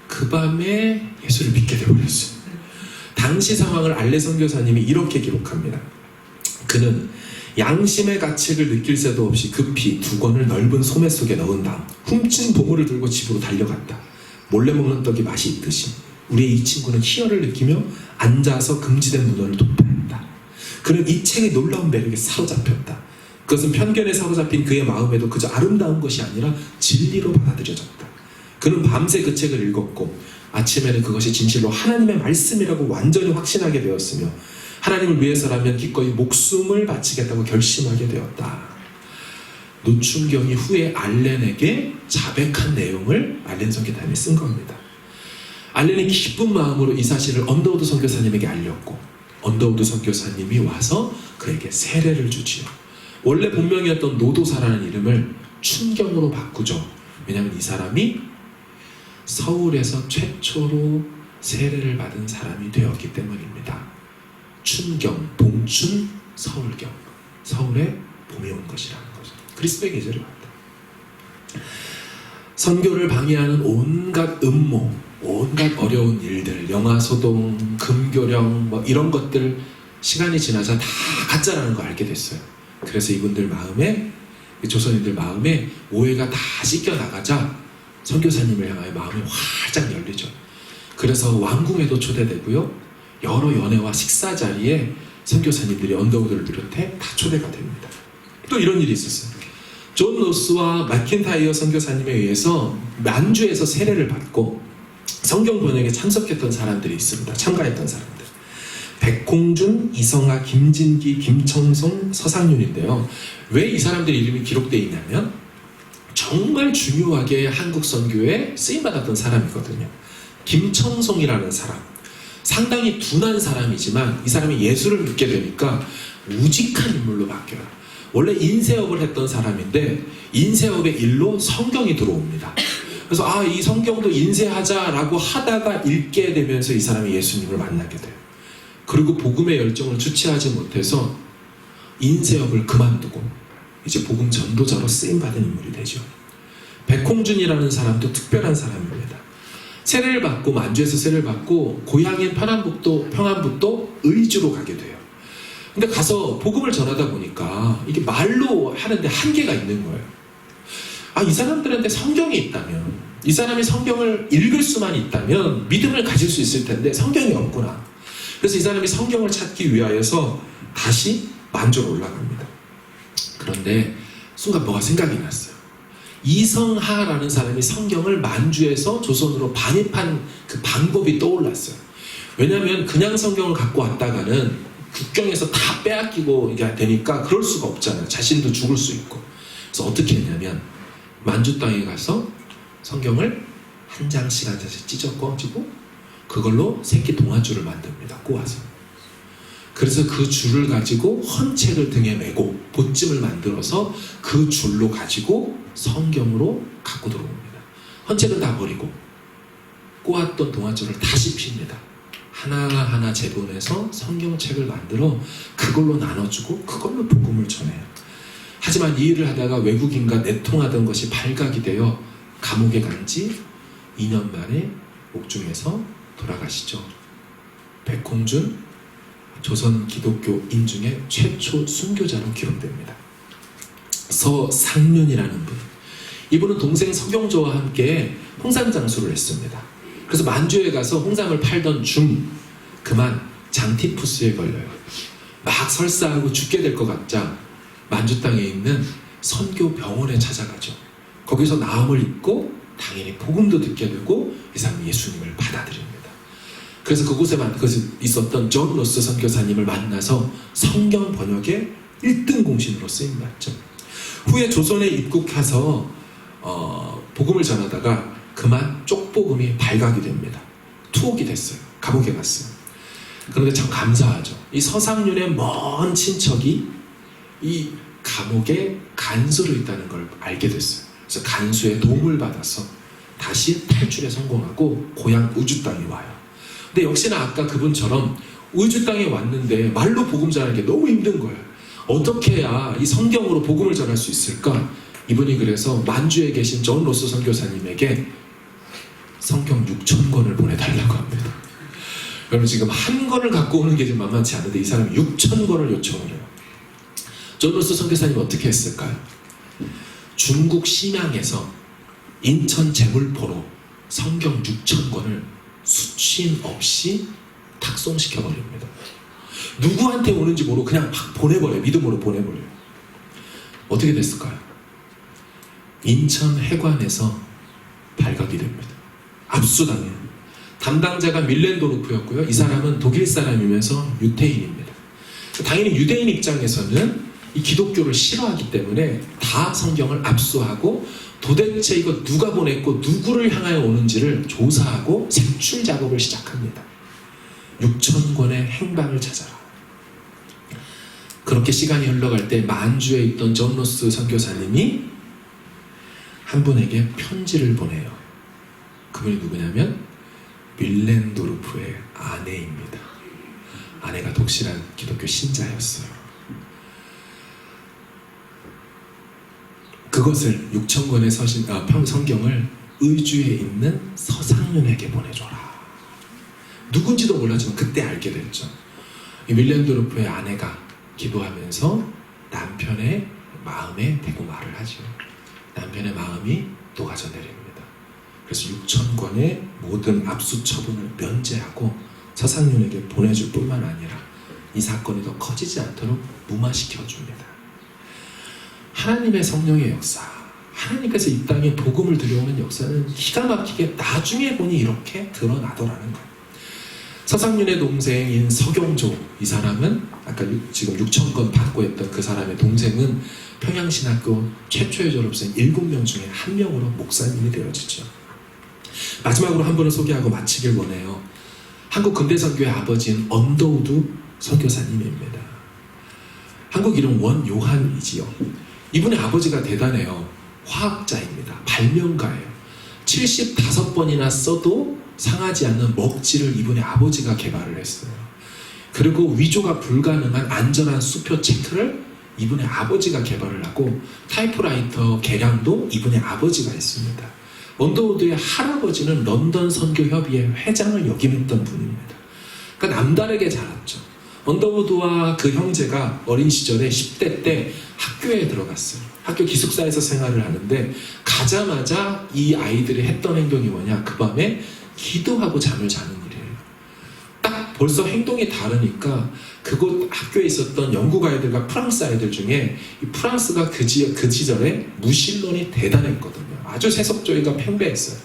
그 밤에 예수를 믿게 되어버렸어요. 당시 상황을 알레 선교사님이 이렇게 기록합니다. 그는 양심의 가책을 느낄 새도 없이 급히 2권을 넓은 소매 속에 넣은 다음 훔친 보물을 들고 집으로 달려갔다. 몰래 먹는 떡이 맛이 있듯이 우리의 이 친구는 희열을 느끼며 앉아서 금지된 문호를 독파했다. 그는 이 책의 놀라운 매력에 사로잡혔다. 그것은 편견에 사로잡힌 그의 마음에도 그저 아름다운 것이 아니라 진리로 받아들여졌다. 그는 밤새 그 책을 읽었고 아침에는 그것이 진실로 하나님의 말씀이라고 완전히 확신하게 되었으며 하나님을 위해서라면 기꺼이 목숨을 바치겠다고 결심하게 되었다. 노춘경이 후에 알렌에게 자백한 내용을 알렌 선교사님이 쓴 겁니다. 알렌이 기쁜 마음으로 이 사실을 언더우드 선교사님에게 알렸고 언더우드 선교사님이 와서 그에게 세례를 주지요. 원래 본명이었던 노도사라는 이름을 춘경으로 바꾸죠. 왜냐하면 이 사람이 서울에서 최초로 세례를 받은 사람이 되었기 때문입니다. 춘경, 봉춘, 서울경. 서울에 봄이 온 것이라는 거죠. 그리스도의 계절을 받다. 선교를 방해하는 온갖 음모, 온갖 어려운 일들, 영아소동, 금교령 뭐 이런 것들 시간이 지나자 다 가짜라는 걸 알게 됐어요. 그래서 이분들 마음에, 조선인들 마음에 오해가 다 씻겨나가자 선교사님을 향하여 마음이 활짝 열리죠. 그래서 왕궁에도 초대되고요. 여러 연회와 식사 자리에 선교사님들이 언더우드를 비롯해 다 초대가 됩니다. 또 이런 일이 있었어요. 존 노스와 마킨타이어 선교사님에 의해서 만주에서 세례를 받고 성경 번역에 참석했던 사람들이 있습니다. 참가했던 사람들. 백홍준, 이성아, 김진기, 김청송, 서상윤인데요. 왜 이 사람들 이름이 기록되어 있냐면 정말 중요하게 한국 선교에 쓰임받았던 사람이거든요. 김청송이라는 사람. 상당히 둔한 사람이지만 이 사람이 예수를 믿게 되니까 우직한 인물로 바뀌어요. 원래 인쇄업을 했던 사람인데 인쇄업의 일로 성경이 들어옵니다. 그래서 이 성경도 인쇄하자라고 하다가 읽게 되면서 이 사람이 예수님을 만나게 돼요. 그리고 복음의 열정을 주체하지 못해서 인쇄업을 그만두고 이제 복음 전도자로 쓰임받은 인물이 되죠. 백홍준이라는 사람도 특별한 사람입니다. 세례를 받고 만주에서 세례를 받고 고향인 평안북도 의주로 가게 돼요. 근데 가서 복음을 전하다 보니까 이게 말로 하는데 한계가 있는 거예요. 이 사람들한테 성경이 있다면, 이 사람이 성경을 읽을 수만 있다면 믿음을 가질 수 있을 텐데 성경이 없구나. 그래서 이 사람이 성경을 찾기 위하여서 다시 만주로 올라갑니다. 그런데 순간 뭐가 생각이 났어요. 이성하라는 사람이 성경을 만주에서 조선으로 반입한 그 방법이 떠올랐어요. 왜냐하면 그냥 성경을 갖고 왔다가는 국경에서 다 빼앗기고 이게 되니까 그럴 수가 없잖아요. 자신도 죽을 수 있고. 그래서 어떻게 했냐면 만주 땅에 가서 성경을 한 장씩 한 장씩 찢어 꺼지고 그걸로 새끼 동아줄을 만듭니다. 꼬아서. 그래서 그 줄을 가지고 헌책을 등에 메고 보찜을 만들어서 그 줄로 가지고 성경으로 갖고 들어옵니다. 헌책은 다 버리고 꼬았던 동아줄을 다시 핍니다. 하나하나 재본해서 성경책을 만들어 그걸로 나눠주고 그걸로 복음을 전해요. 하지만 이 일을 하다가 외국인과 내통하던 것이 발각이 되어 감옥에 간 지 2년 만에 옥중에서 돌아가시죠. 백홍준 조선 기독교인 중에 최초 순교자로 기록됩니다. 서상윤이라는 분. 이분은 동생 서경조와 함께 홍삼 장수를 했습니다. 그래서 만주에 가서 홍삼을 팔던 중 그만 장티푸스에 걸려요. 막 설사하고 죽게 될 것 같자 만주 땅에 있는 선교 병원에 찾아가죠. 거기서 나음을 입고 당연히 복음도 듣게 되고 이 사람이 예수님을 받아들입니다. 그래서 그곳에 있었던 존 로스 선교사님을 만나서 성경 번역의 1등 공신으로 쓰임받죠. 후에 조선에 입국해서 복음을 전하다가 그만 쪽복음이 발각이 됩니다. 투옥이 됐어요. 감옥에 갔어요. 그런데 참 감사하죠. 이 서상윤의 먼 친척이 이 감옥에 간수로 있다는 걸 알게 됐어요. 그래서 간수의 도움을 받아서 다시 탈출에 성공하고 고향 우주 땅에 와요. 근데 역시나 아까 그분처럼 우주 땅에 왔는데 말로 복음 전하는 게 너무 힘든 거예요. 어떻게 해야 이 성경으로 복음을 전할 수 있을까? 이분이 그래서 만주에 계신 존 로스 선교사님에게 성경 6,000권을 보내달라고 합니다. 여러분 지금 한 권을 갖고 오는 게 좀 만만치 않은데 이 사람이 6,000권을 요청을 해요. 존 로스 선교사님이 어떻게 했을까요? 중국 심양에서 인천 제물포로 성경 6,000권을 수취인 없이 탁송시켜버립니다. 누구한테 오는지 모르고 그냥 막 보내버려요. 믿음으로 보내버려요. 어떻게 됐을까요? 인천 해관에서 발각이 됩니다. 압수당해요. 담당자가 밀렌도르프였고요. 이 사람은 독일 사람이면서 유태인입니다. 당연히 유대인 입장에서는 이 기독교를 싫어하기 때문에 다 성경을 압수하고 도대체 이거 누가 보냈고 누구를 향하여 오는지를 조사하고 색출 작업을 시작합니다. 6,000권의 행방을 찾아라. 그렇게 시간이 흘러갈 때 만주에 있던 존 로스 선교사님이 한 분에게 편지를 보내요. 그분이 누구냐면 밀렌도르프의 아내입니다. 아내가 독실한 기독교 신자였어요. 그것을 6,000권의 성경을 의주에 있는 서상윤에게 보내줘라. 누군지도 몰랐지만 그때 알게 됐죠. 이 밀렌도르프의 아내가 기도하면서 남편의 마음에 대고 말을 하죠. 남편의 마음이 녹아져 내립니다. 그래서 6,000권의 모든 압수 처분을 면제하고 서상윤에게 보내줄 뿐만 아니라 이 사건이 더 커지지 않도록 무마시켜 줍니다. 하나님의 성령의 역사, 하나님께서 이 땅에 복음을 들여오는 역사는 기가 막히게 나중에 보니 이렇게 드러나더라는 거예요. 서상윤의 동생인 서경조, 이 사람은 아까 지금 6,000건 받고 했던 그 사람의 동생은 평양신학교 최초의 졸업생 7명 중에 1명으로 목사님이 되어지죠. 마지막으로 한 분을 소개하고 마치길 원해요. 한국 근대선교의 아버지인 언더우드 선교사님입니다. 한국 이름 원요한이지요. 이분의 아버지가 대단해요. 화학자입니다. 발명가예요. 75번이나 써도 상하지 않는 먹지를 이분의 아버지가 개발을 했어요. 그리고 위조가 불가능한 안전한 수표 체크를 이분의 아버지가 개발을 하고 타이프라이터 개량도 이분의 아버지가 했습니다. 언더우드의 할아버지는 런던 선교협의회 회장을 역임했던 분입니다. 그러니까 남다르게 자랐죠. 언더우드와 그 형제가 어린 시절에 10대 때 학교에 들어갔어요. 학교 기숙사에서 생활을 하는데 가자마자 이 아이들이 했던 행동이 뭐냐, 그 밤에 기도하고 잠을 자는 일이에요. 딱 벌써 행동이 다르니까 그곳 학교에 있었던 영국 아이들과 프랑스 아이들 중에 이 프랑스가 그 시절에 무신론이 대단했거든요. 아주 세속주의가 팽배했어요.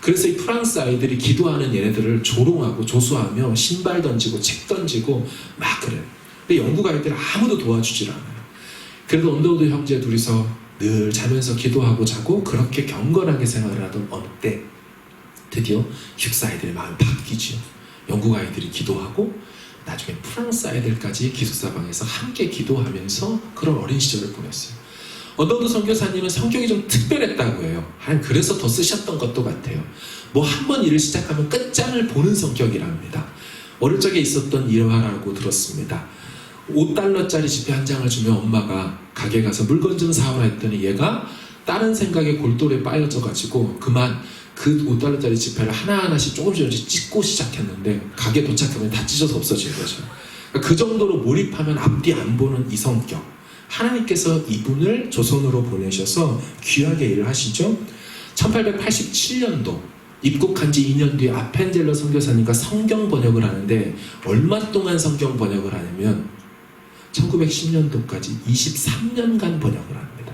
그래서 이 프랑스 아이들이 기도하는 얘네들을 조롱하고 조수하며 신발 던지고 책 던지고 막 그래요. 근데 영국 아이들은 아무도 도와주질 않아요. 그래도 언더우드 형제 둘이서 늘 자면서 기도하고 자고 그렇게 경건하게 생활을 하던 어느 때 드디어 기숙사 아이들의 마음이 바뀌죠. 영국 아이들이 기도하고 나중에 프랑스 아이들까지 기숙사 방에서 함께 기도하면서 그런 어린 시절을 보냈어요. 언더우드 선교사님은 성격이 좀 특별했다고 해요. 그래서 더 쓰셨던 것도 같아요. 뭐 한 번 일을 시작하면 끝장을 보는 성격이랍니다. 어릴 적에 있었던 일화라고 들었습니다. $5짜리 지폐 한 장을 주면 엄마가 가게 가서 물건 좀 사오라 했더니 얘가 다른 생각에 골똘에 빠져가지고 그만 그 $5짜리 지폐를 하나하나씩 조금씩 찍고 시작했는데 가게 도착하면 다 찢어서 없어진 거죠. 그 정도로 몰입하면 앞뒤 안 보는 이 성격. 하나님께서 이분을 조선으로 보내셔서 귀하게 일을 하시죠. 1887년도 입국한 지 2년 뒤에 아펜젤러 선교사님과 성경 번역을 하는데 얼마 동안 성경 번역을 하냐면 1910년도까지 23년간 번역을 합니다.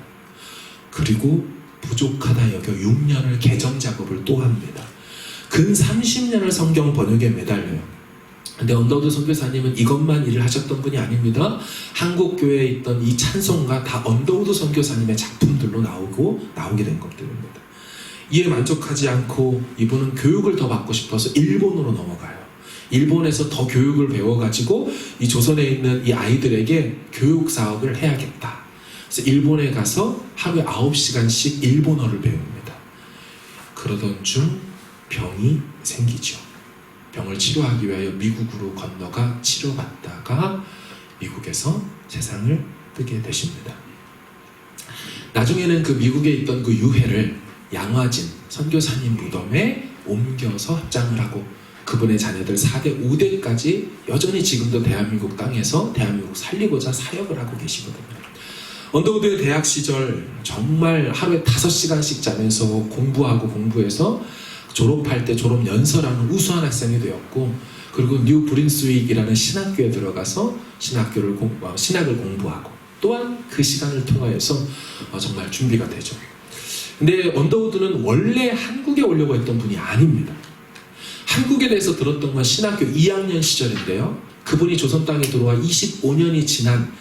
그리고 부족하다 여겨 6년을 개정 작업을 또 합니다. 근 30년을 성경 번역에 매달려요. 근데 언더우드 선교사님은 이것만 일을 하셨던 분이 아닙니다. 한국교회에 있던 이 찬송가 다 언더우드 선교사님의 작품들로 나오게 된 것들입니다. 이에 만족하지 않고 이분은 교육을 더 받고 싶어서 일본으로 넘어가요. 일본에서 더 교육을 배워가지고 이 조선에 있는 이 아이들에게 교육 사업을 해야겠다. 그래서 일본에 가서 하루에 9시간씩 일본어를 배웁니다. 그러던 중 병이 생기죠. 병을 치료하기 위하여 미국으로 건너가 치료받다가 미국에서 세상을 뜨게 되십니다. 나중에는 그 미국에 있던 그 유해를 양화진 선교사님 무덤에 옮겨서 합장을 하고 그분의 자녀들 4대, 5대까지 여전히 지금도 대한민국 땅에서 대한민국 살리고자 사역을 하고 계시거든요. 언더우드의 대학 시절 정말 하루에 5시간씩 자면서 공부해서 졸업할 때 졸업 연설하는 우수한 학생이 되었고 그리고 뉴 브린스윅이라는 신학교에 들어가서 신학을 공부하고 또한 그 시간을 통하여서 정말 준비가 되죠. 근데 언더우드는 원래 한국에 오려고 했던 분이 아닙니다. 한국에 대해서 들었던 건 신학교 2학년 시절인데요. 그분이 조선 땅에 들어와 25년이 지난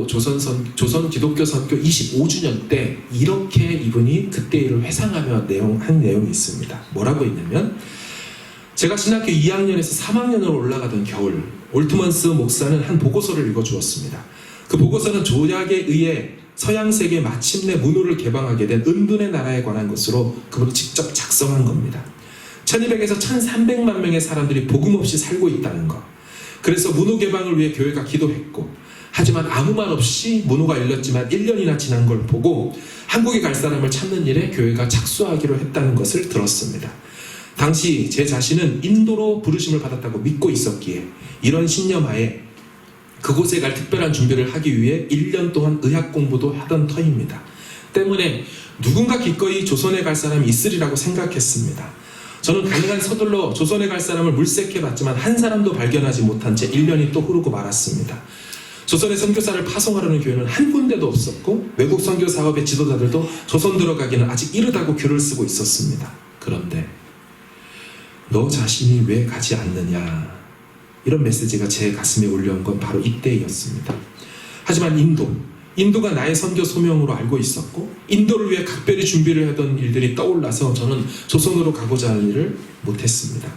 조선 기독교 선교 25주년 때 이렇게 이분이 그때 일을 회상하며 한 내용이 있습니다. 뭐라고 했냐면 제가 신학교 2학년에서 3학년으로 올라가던 겨울 올트먼스 목사는 한 보고서를 읽어주었습니다. 그 보고서는 조약에 의해 서양 세계에 마침내 문호를 개방하게 된 은둔의 나라에 관한 것으로 그분이 직접 작성한 겁니다. 1200에서 1300만 명의 사람들이 복음 없이 살고 있다는 것. 그래서 문호 개방을 위해 교회가 기도했고 하지만 아무 말 없이 문호가 열렸지만 1년이나 지난 걸 보고 한국에 갈 사람을 찾는 일에 교회가 착수하기로 했다는 것을 들었습니다. 당시 제 자신은 인도로 부르심을 받았다고 믿고 있었기에 이런 신념하에 그곳에 갈 특별한 준비를 하기 위해 1년 동안 의학 공부도 하던 터입니다. 때문에 누군가 기꺼이 조선에 갈 사람이 있으리라고 생각했습니다. 저는 가능한 서둘러 조선에 갈 사람을 물색해봤지만 한 사람도 발견하지 못한 채 1년이 또 흐르고 말았습니다. 조선의 선교사를 파송하려는 교회는 한 군데도 없었고 외국 선교 사업의 지도자들도 조선 들어가기는 아직 이르다고 글을 쓰고 있었습니다. 그런데 너 자신이 왜 가지 않느냐, 이런 메시지가 제 가슴에 울려온 건 바로 이때였습니다. 하지만 인도가 나의 선교 소명으로 알고 있었고 인도를 위해 각별히 준비를 하던 일들이 떠올라서 저는 조선으로 가고자 하는 일을 못했습니다.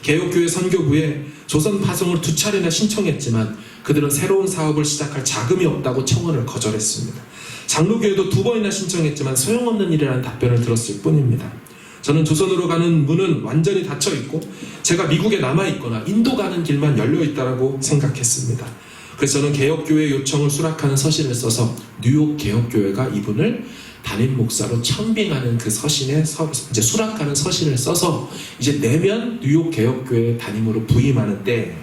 개혁교회 선교부에 조선 파송을 2차례나 신청했지만 그들은 새로운 사업을 시작할 자금이 없다고 청원을 거절했습니다. 장로교회도 2번이나 신청했지만 소용없는 일이라는 답변을 들었을 뿐입니다. 저는 조선으로 가는 문은 완전히 닫혀있고 제가 미국에 남아있거나 인도 가는 길만 열려있다고 생각했습니다. 그래서 저는 개혁교회 요청을 수락하는 서신을 써서 뉴욕 개혁교회가 이분을 담임 목사로 청빙하는 그 서신에 이제 수락하는 서신을 써서 이제 내면 뉴욕 개혁교회 담임으로 부임하는데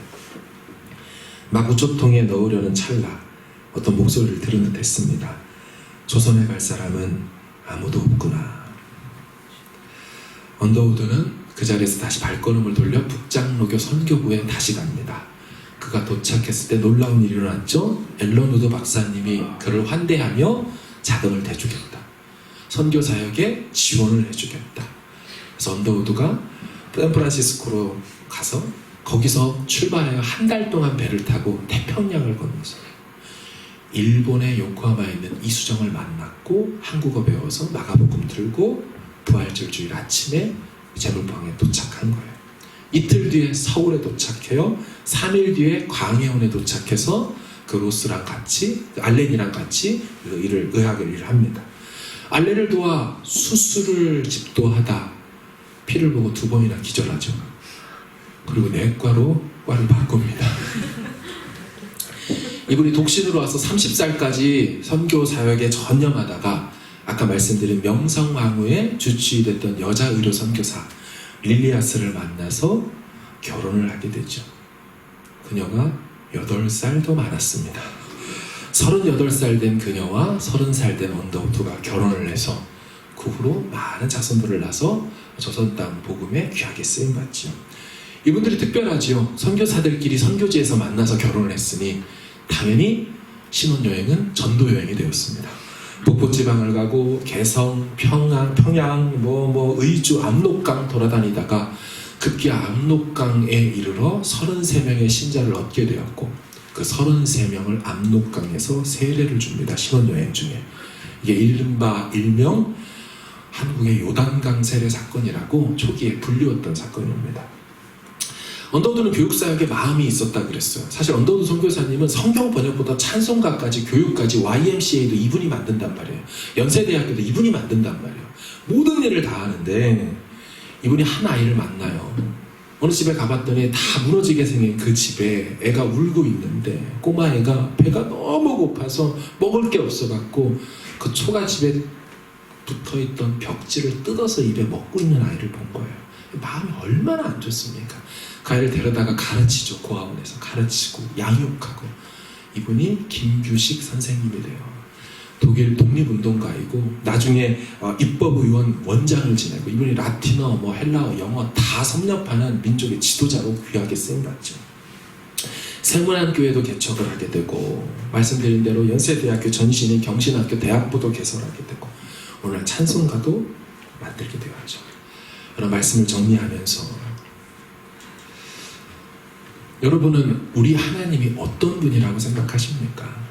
막 우체통에 넣으려는 찰나 어떤 목소리를 들은 듯 했습니다. 조선에 갈 사람은 아무도 없구나. 언더우드는 그 자리에서 다시 발걸음을 돌려 북장로교 선교부에 다시 갑니다. 그가 도착했을 때 놀라운 일이 일어났죠. 앨런 우드 박사님이 그를 환대하며 자금을 대주겠다, 선교 사역에 지원을 해주겠다. 그래서 언더우드가 샌프란시스코로 가서 거기서 출발하여 한 달 동안 배를 타고 태평양을 건너서 일본의 요코하마에 있는 이수정을 만났고 한국어 배워서 마가복음 들고 부활절 주일 아침에 제물방에 도착한 거예요. 이틀 뒤에 서울에 도착해요. 3일 뒤에 광해원에 도착해서 그 로스랑 같이, 알렌이랑 같이 의학을 일을 합니다. 알렌을 도와 수술을 집도하다 피를 보고 2번이나 기절하죠. 그리고 내과로 과를 바꿉니다. 이분이 독신으로 와서 30살까지 선교 사역에 전념하다가 아까 말씀드린 명성황후의 주치의됐던 여자 의료 선교사 릴리아스를 만나서 결혼을 하게 되죠. 그녀가 8살도 많았습니다. 38살 된 그녀와 30살 된 언더우드가 결혼을 해서 그 후로 많은 자손들을 낳아서 조선 땅 복음에 귀하게 쓰임받죠. 이분들이 특별하지요. 선교사들끼리 선교지에서 만나서 결혼을 했으니 당연히 신혼여행은 전도여행이 되었습니다. 북부지방을 가고 개성, 평양, 의주, 압록강 돌아다니다가 급기야 압록강에 이르러 33명의 신자를 얻게 되었고 그 33명을 압록강에서 세례를 줍니다. 신혼여행 중에. 이게 이른바 일명 한국의 요단강 세례 사건이라고 초기에 불리웠던 사건입니다. 언더우드는 교육사역에 마음이 있었다 그랬어요. 사실 언더우드 선교사님은 성경 번역보다 찬송가까지 교육까지 YMCA도 이분이 만든단 말이에요. 연세대학교도 이분이 만든단 말이에요. 모든 일을 다 하는데 이분이 한 아이를 만나요. 어느 집에 가봤더니 다 무너지게 생긴 그 집에 애가 울고 있는데 꼬마애가 배가 너무 고파서 먹을 게 없어갖고 그 초가집에 붙어있던 벽지를 뜯어서 입에 먹고 있는 아이를 본 거예요. 마음이 얼마나 안 좋습니까? 그 아이를 데려다가 가르치죠. 고아원에서 가르치고 양육하고. 이분이 김규식 선생님이 돼요. 독일 독립운동가이고 나중에 입법의원 원장을 지내고 이분이 라틴어, 헬라어, 영어 다 섭렵하는 민족의 지도자로 귀하게 쓰임받죠. 세문안교회도 개척을 하게 되고 말씀드린 대로 연세대학교 전신인 경신학교 대학부도 개설하게 되고 오늘 찬송가도 만들게 되었죠. 그런 말씀을 정리하면서 여러분은 우리 하나님이 어떤 분이라고 생각하십니까?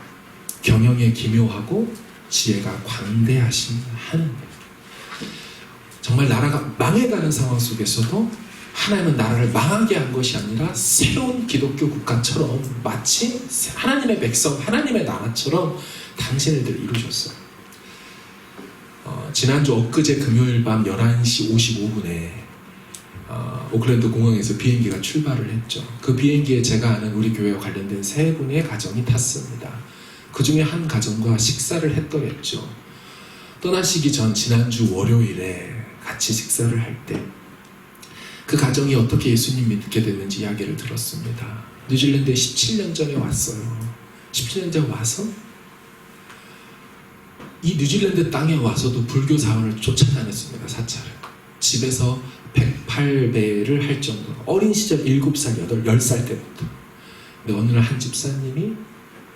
경영에 기묘하고 지혜가 광대하신 하나님. 정말 나라가 망해가는 상황 속에서도 하나님은 나라를 망하게 한 것이 아니라 새로운 기독교 국가처럼 마치 하나님의 백성, 하나님의 나라처럼 당신들을 이루셨어요. 지난주 엊그제 금요일 밤 11시 55분에 오클랜드 공항에서 비행기가 출발을 했죠. 그 비행기에 제가 아는 우리 교회와 관련된 3분의 가정이 탔습니다. 그 중에 한 가정과 식사를 했더랬죠. 떠나시기 전 지난주 월요일에 같이 식사를 할 때 그 가정이 어떻게 예수님 믿게 됐는지 이야기를 들었습니다. 뉴질랜드에 17년 전에 왔어요. 17년 전에 와서 이 뉴질랜드 땅에 와서도 불교 사원을 쫓아다녔습니다. 사찰을. 집에서 108배를 할 정도로 어린 시절 7살, 10살 때부터. 근데 어느 날 한 집사님이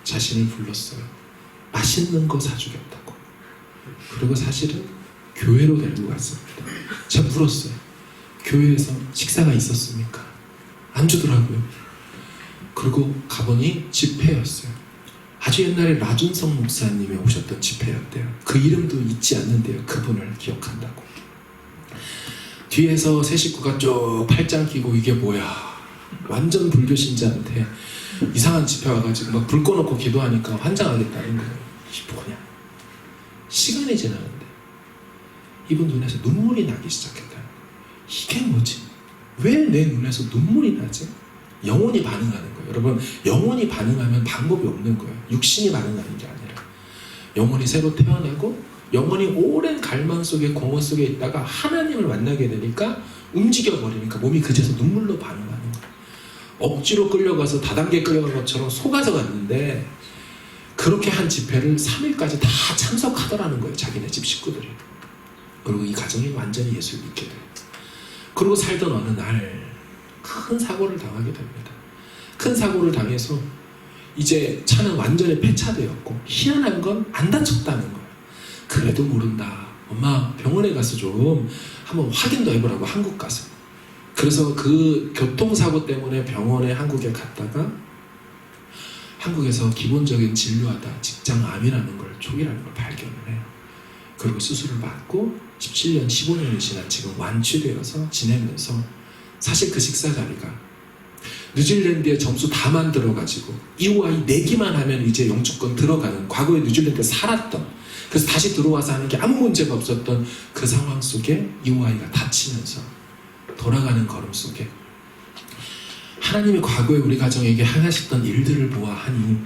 자신을 불렀어요. 맛있는 거 사주겠다고. 그리고 사실은 교회로 데리고 갔습니다. 제가 물었어요. 교회에서 식사가 있었습니까? 안 주더라고요. 그리고 가보니 집회였어요. 아주 옛날에 라준성 목사님이 오셨던 집회였대요. 그 이름도 잊지 않는데요. 그분을 기억한다고. 뒤에서 세 식구가 쭉 팔짱 끼고 이게 뭐야. 완전 불교 신자한테 이상한 집회 와가지고 막 불 꺼놓고 기도하니까 환장하겠다는 거예요. 이게 뭐냐. 시간이 지나는데 이분 눈에서 눈물이 나기 시작했다. 이게 뭐지? 왜 내 눈에서 눈물이 나지? 영혼이 반응하는 거예요. 여러분, 영혼이 반응하면 방법이 없는 거예요. 육신이 반응하는 게 아니라 영혼이 새로 태어나고 영혼이 오랜 갈망 속에 공허 속에 있다가 하나님을 만나게 되니까 움직여버리니까 몸이 그제서 눈물로 반응하는 거예요. 억지로 끌려가서 다단계 끌려간 것처럼 속아서 갔는데 그렇게 한 집회를 3일까지 다 참석하더라는 거예요. 자기네 집 식구들이. 그리고 이 가정이 완전히 예수를 믿게 돼요. 그리고 살던 어느 날 큰 사고를 당하게 됩니다. 큰 사고를 당해서 이제 차는 완전히 폐차되었고 희한한 건 안 다쳤다는 거예요. 그래도 모른다. 엄마 병원에 가서 좀 한번 확인도 해보라고 한국 가서. 그래서 그 교통사고 때문에 병원에 한국에 갔다가 한국에서 기본적인 진료하다 직장암이라는 걸 촉이라는 걸 발견을 해요. 그리고 수술을 받고 17년, 15년이 지난 지금 완치되어서 지내면서 사실 그 식사 자리가 뉴질랜드에 점수 다 만들어가지고 EY 내기만 하면 이제 영주권 들어가는 과거에 뉴질랜드에 살았던 그래서 다시 들어와서 하는 게 아무 문제가 없었던 그 상황 속에 EY가 다치면서 돌아가는 걸음 속에 하나님이 과거에 우리 가정에게 행하셨던 일들을 보아하니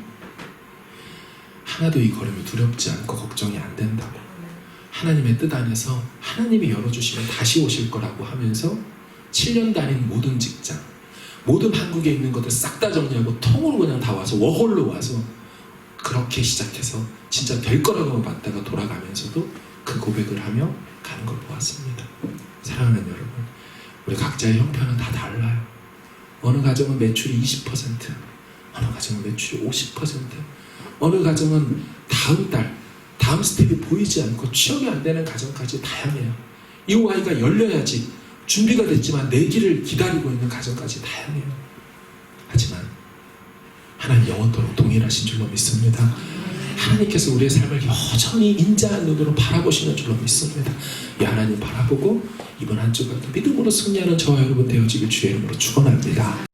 하나도 이 걸음이 두렵지 않고 걱정이 안 된다고 하나님의 뜻 안에서 하나님이 열어주시면 다시 오실 거라고 하면서 7년 다닌 모든 직장 모든 한국에 있는 것들 싹 다 정리하고 통으로 그냥 다 와서 워홀로 와서 그렇게 시작해서 진짜 될 거라고 봤다가 돌아가면서도 그 고백을 하며 가는 걸 보았습니다. 사랑하는 여러분, 우리 각자의 형편은 다 달라요. 어느 가정은 매출이 20%, 어느 가정은 매출이 50%, 어느 가정은 다음 달, 다음 스텝이 보이지 않고 취업이 안 되는 가정까지 다양해요. 이 아이가 열려야지 준비가 됐지만 내기를 기다리고 있는 가정까지 다양해요. 하지만 하나님 영원토록 동일하신 줄로 믿습니다. 하나님께서 우리의 삶을 여전히 인자한 눈으로 바라보시는 줄로 믿습니다. 이 하나님 바라보고 이번 한 주간 믿음으로 승리하는 저와 여러분 되어지길 주의 이름으로 축원합니다.